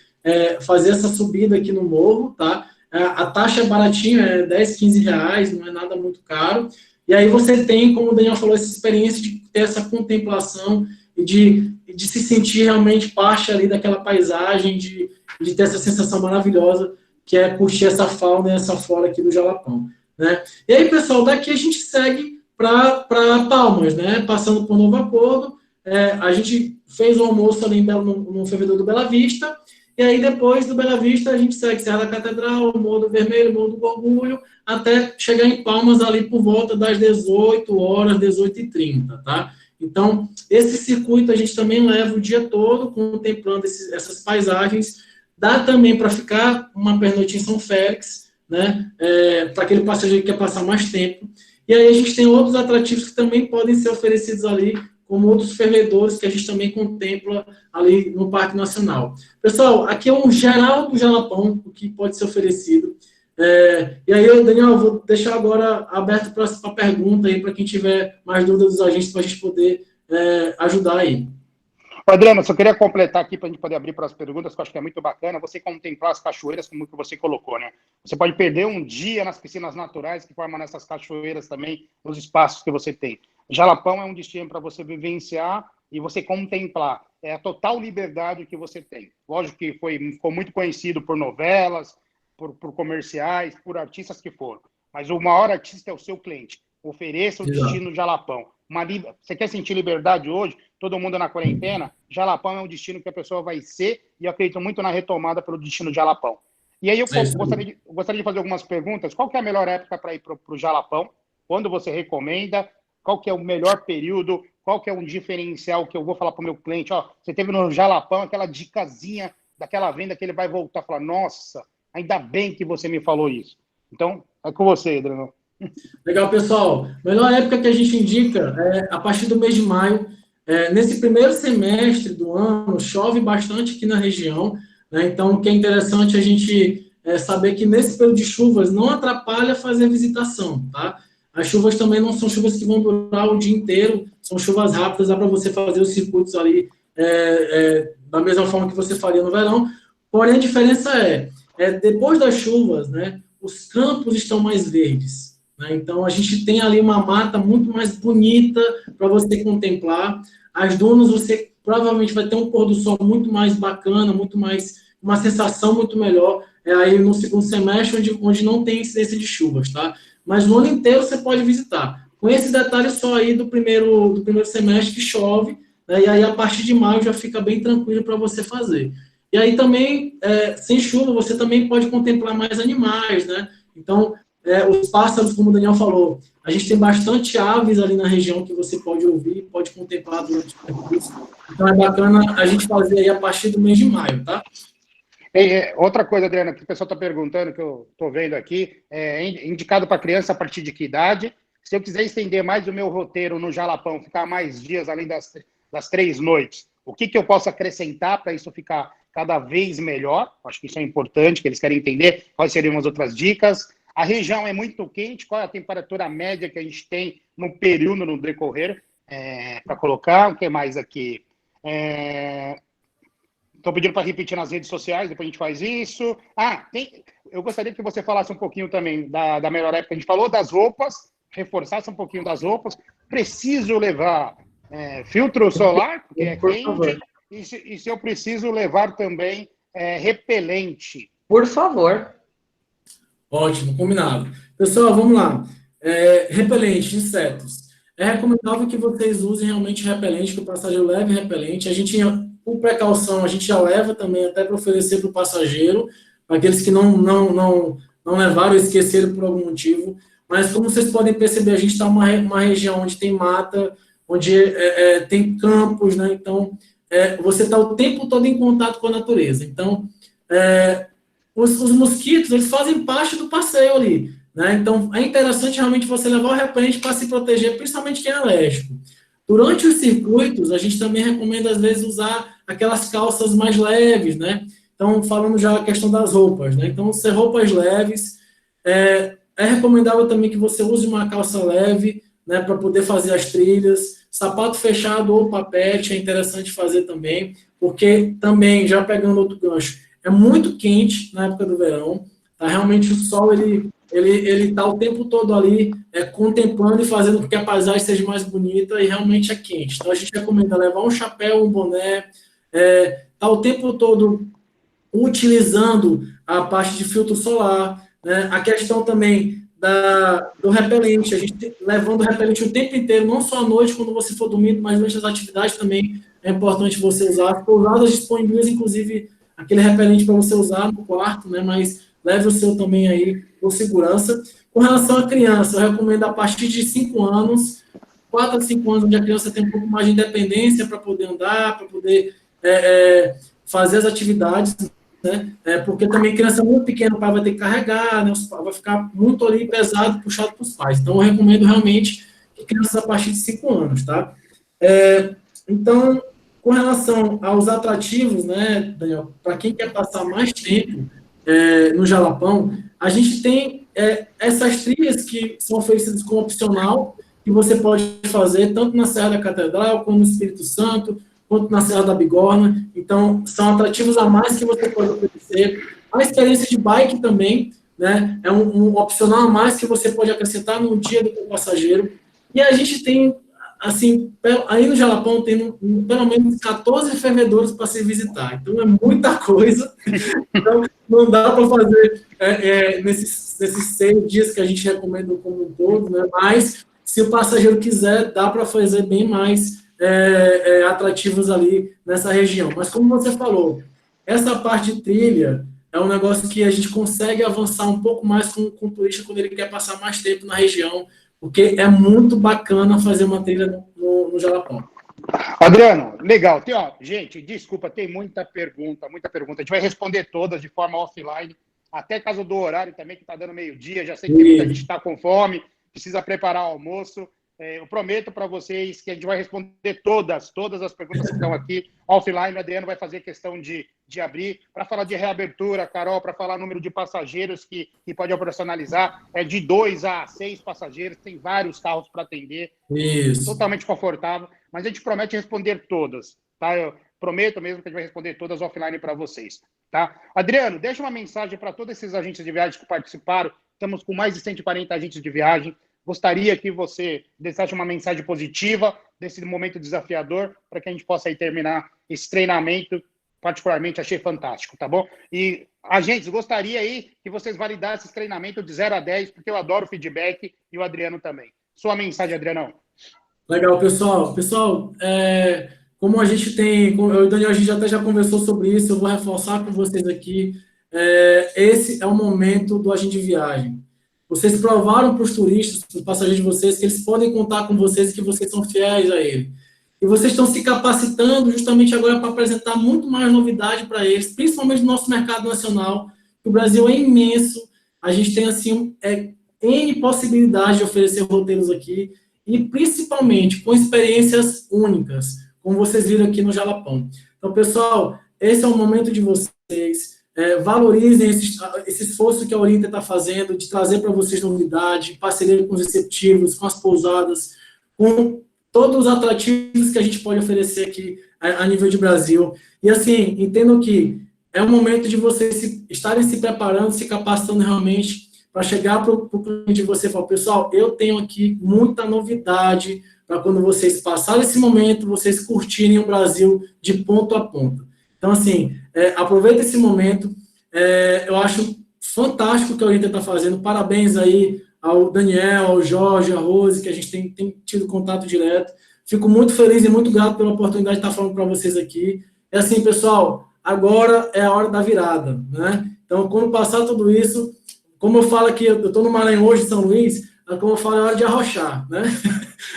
fazer essa subida aqui no morro, tá? A taxa é baratinha, é 10, 15 reais, não é nada muito caro. E aí você tem, como o Daniel falou, essa experiência de ter essa contemplação e de se sentir realmente parte ali daquela paisagem, de ter essa sensação maravilhosa que é curtir essa fauna e essa flora aqui do Jalapão, né? E aí, pessoal, daqui a gente segue para Palmas, né? Passando por Novo Acordo, a gente fez o almoço ali no fervedor do Bela Vista, e aí depois do Bela Vista a gente segue Serra da Catedral, Morro do Vermelho, Morro do Gorgulho, até chegar em Palmas ali por volta das 18 horas, 18h30, tá? Então, esse circuito a gente também leva o dia todo contemplando essas paisagens. Dá também para ficar uma pernoite em São Félix, né? Para aquele passageiro que quer passar mais tempo. E aí a gente tem outros atrativos que também podem ser oferecidos ali, como outros fervedores que a gente também contempla ali no Parque Nacional. Pessoal, aqui é um geral do Jalapão, o que pode ser oferecido. E aí, Daniel, vou deixar agora aberto para a pergunta aí, para quem tiver mais dúvidas dos agentes, para a gente poder ajudar aí. Adriano, só queria completar aqui para a gente poder abrir para as perguntas, que eu acho que é muito bacana, você contemplar as cachoeiras, como que você colocou, né? Você pode perder um dia nas piscinas naturais que formam nessas cachoeiras também, nos espaços que você tem. Jalapão é um destino para você vivenciar e você contemplar. É a total liberdade que você tem. Lógico que ficou muito conhecido por novelas, por comerciais, por artistas que foram. Mas o maior artista é o seu cliente. Ofereça o destino Jalapão. Você quer sentir liberdade hoje? Todo mundo na quarentena? Jalapão é um destino que a pessoa vai ser, e eu acredito muito na retomada pelo destino Jalapão. E aí eu gostaria de fazer algumas perguntas. Qual que é a melhor época para ir para o Jalapão? Quando você recomenda? Qual que é o melhor período? Qual que é um diferencial que eu vou falar para o meu cliente? Ó, você teve no Jalapão aquela dicasinha daquela venda que ele vai voltar e falar, nossa, ainda bem que você me falou isso. Então, é com você, Adriano. Legal, pessoal. Melhor época que a gente indica é a partir do mês de maio. Nesse primeiro semestre do ano, chove bastante aqui na região, né? Então, o que é interessante a gente saber que nesse período de chuvas não atrapalha fazer a visitação, tá? As chuvas também não são chuvas que vão durar o dia inteiro, são chuvas rápidas, dá para você fazer os circuitos ali da mesma forma que você faria no verão. Porém, a diferença depois das chuvas, né, os campos estão mais verdes. Então, a gente tem ali uma mata muito mais bonita para você contemplar. As dunas, você provavelmente vai ter um pôr do sol muito mais bacana, muito mais, uma sensação muito melhor, aí no segundo semestre, onde não tem incidência de chuvas, tá? Mas no ano inteiro você pode visitar. Com esse detalhe só aí do primeiro semestre que chove, né? E aí a partir de maio já fica bem tranquilo para você fazer. E aí também, sem chuva, você também pode contemplar mais animais, né? Então, os pássaros, como o Daniel falou, a gente tem bastante aves ali na região que você pode ouvir, pode contemplar durante o percurso. Então, é bacana a gente fazer aí a partir do mês de maio, tá? Outra coisa, Adriana, que o pessoal está perguntando, que eu estou vendo aqui, indicado para criança a partir de que idade? Se eu quiser estender mais o meu roteiro no Jalapão, ficar mais dias além das 3 noites, o que eu posso acrescentar para isso ficar cada vez melhor? Acho que isso é importante, que eles querem entender quais seriam as outras dicas. A região é muito quente, qual é a temperatura média que a gente tem no período, no decorrer, para colocar? O que mais aqui? Estou pedindo para repetir nas redes sociais, depois a gente faz isso. Eu gostaria que você falasse um pouquinho também da melhor época. A gente falou das roupas, reforçasse um pouquinho das roupas. Preciso levar filtro solar, porque é quente, e se eu preciso levar também repelente? Por favor. Ótimo, combinado. Pessoal, vamos lá. Repelente, insetos. É recomendável que vocês usem realmente repelente, que o passageiro leve repelente. A gente, por precaução, a gente já leva também até para oferecer para o passageiro, para aqueles que não levaram, esqueceram por algum motivo. Mas, como vocês podem perceber, a gente está uma região onde tem mata, onde tem campos, né? Então, você está o tempo todo em contato com a natureza. Então, os mosquitos, eles fazem parte do passeio ali, né? Então, é interessante realmente você levar o repelente para se proteger, principalmente quem é alérgico. Durante os circuitos, a gente também recomenda, às vezes, usar aquelas calças mais leves, né? Então, falando já a questão das roupas, né? Então, ser roupas leves, é recomendável também que você use uma calça leve, né, para poder fazer as trilhas. Sapato fechado ou papete é interessante fazer também, porque também, já pegando outro gancho, é muito quente na época do verão, tá? Realmente o sol, ele tá o tempo todo ali contemplando e fazendo com que a paisagem seja mais bonita, e realmente é quente. Então, a gente recomenda levar um chapéu, um boné, tá o tempo todo utilizando a parte de filtro solar, né? A questão também do repelente, a gente levando o repelente o tempo inteiro, não só à noite, quando você for dormindo, mas durante as atividades também é importante você usar. Pousadas disponibilizam, inclusive, aquele repelente para você usar no quarto, né? Mas leve o seu também aí por segurança. Com relação à criança, eu recomendo a partir de 5 anos, 4 a 5 anos, onde a criança tem um pouco mais de independência para poder andar, para poder fazer as atividades, né? Porque também criança muito pequena, o pai vai ter que carregar, né? Vai ficar muito ali pesado, puxado para os pais. Então, eu recomendo realmente que crianças a partir de 5 anos, tá? Então, com relação aos atrativos, né, Daniel, para quem quer passar mais tempo no Jalapão, a gente tem essas trilhas que são oferecidas como opcional, que você pode fazer tanto na Serra da Catedral, como no Espírito Santo, quanto na Serra da Bigorna. Então, são atrativos a mais que você pode oferecer. A experiência de bike também, né, é um opcional a mais que você pode acrescentar no dia do passageiro. E a gente tem, assim, aí no Jalapão tem pelo menos 14 fervedouros para se visitar. Então, é muita coisa. Então, não dá para fazer nesses 6 dias que a gente recomenda como um todo, né? Mas se o passageiro quiser, dá para fazer bem mais atrativos ali nessa região. Mas como você falou, essa parte de trilha é um negócio que a gente consegue avançar um pouco mais com o turista quando ele quer passar mais tempo na região, porque é muito bacana fazer uma trilha no Jalapão. Adriano, legal. Gente, desculpa, tem muita pergunta, muita pergunta. A gente vai responder todas de forma offline, até caso do horário também, que está dando meio-dia. Já sei que muita gente está com fome, precisa preparar o almoço. Eu prometo para vocês que a gente vai responder todas as perguntas que estão aqui offline. O Adriano vai fazer questão de abrir para falar de reabertura, Carol, para falar número de passageiros que pode operacionalizar. É de 2 a 6 passageiros, tem vários carros para atender. Isso. Totalmente confortável, mas a gente promete responder todas, tá? Eu prometo mesmo que a gente vai responder todas offline para vocês, tá? Adriano, deixa uma mensagem para todos esses agentes de viagem que participaram. Estamos com mais de 140 agentes de viagem. Gostaria que você deixasse uma mensagem positiva desse momento desafiador para que a gente possa aí terminar esse treinamento. Particularmente, achei fantástico, tá bom? E, agentes, gostaria aí que vocês validassem esse treinamento de 0 a 10, porque eu adoro feedback e o Adriano também. Sua mensagem, Adrianão. Legal, pessoal. Pessoal, como a gente tem... Eu e o Daniel, a gente até já conversou sobre isso, eu vou reforçar com vocês aqui. Esse é o momento do agente de viagem. Vocês provaram para os turistas, para os passageiros de vocês, que eles podem contar com vocês e que vocês são fiéis a ele. E vocês estão se capacitando justamente agora para apresentar muito mais novidade para eles, principalmente no nosso mercado nacional, que o Brasil é imenso, a gente tem, assim, N possibilidades de oferecer roteiros aqui, e principalmente com experiências únicas, como vocês viram aqui no Jalapão. Então, pessoal, esse é o momento de vocês... valorizem esse esforço que a Orinter está fazendo de trazer para vocês novidade, parceria com os receptivos, com as pousadas, com todos os atrativos que a gente pode oferecer aqui a nível de Brasil. E assim, entendam que é o momento de vocês estarem se preparando, se capacitando realmente para chegar para o cliente de você e falar, pessoal, eu tenho aqui muita novidade para quando vocês passarem esse momento, vocês curtirem o Brasil de ponto a ponto. Então, assim, aproveita esse momento. Eu acho fantástico o que a Orinter está fazendo. Parabéns aí ao Daniel, ao Jorge, à Rose, que a gente tem tido contato direto. Fico muito feliz e muito grato pela oportunidade de estar falando para vocês aqui. É assim, pessoal, agora é a hora da virada, né? Então, quando passar tudo isso, como eu falo aqui, eu estou no Maranhão hoje, em São Luís, como eu falo, é hora de arrochar, né?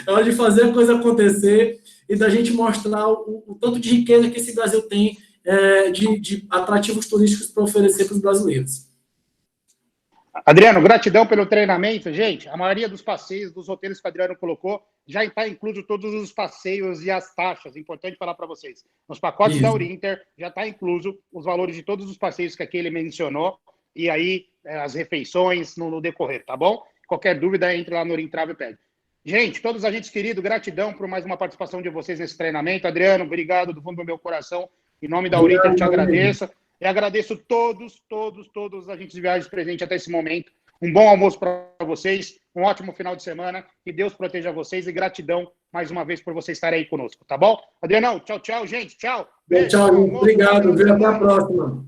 É hora de fazer a coisa acontecer e da gente mostrar o tanto de riqueza que esse Brasil tem de atrativos turísticos para oferecer para os brasileiros. Adriano, gratidão pelo treinamento. Gente, a maioria dos passeios, dos roteiros que o Adriano colocou, já está incluso todos os passeios e as taxas. Importante falar para vocês. Nos pacotes da Orinter já está incluso os valores de todos os passeios que aqui ele mencionou e aí as refeições no decorrer, tá bom? Qualquer dúvida, entre lá no Orintrave e pede. Gente, todos os agentes queridos, gratidão por mais uma participação de vocês nesse treinamento. Adriano, obrigado do fundo do meu coração. Em nome da Orinter, eu te agradeço. E agradeço todos os agentes de viagens presentes até esse momento. Um bom almoço para vocês, um ótimo final de semana, que Deus proteja vocês e gratidão mais uma vez por vocês estarem aí conosco, tá bom? Adrianão, tchau, gente, tchau. Beijo, tchau, obrigado, até a próxima.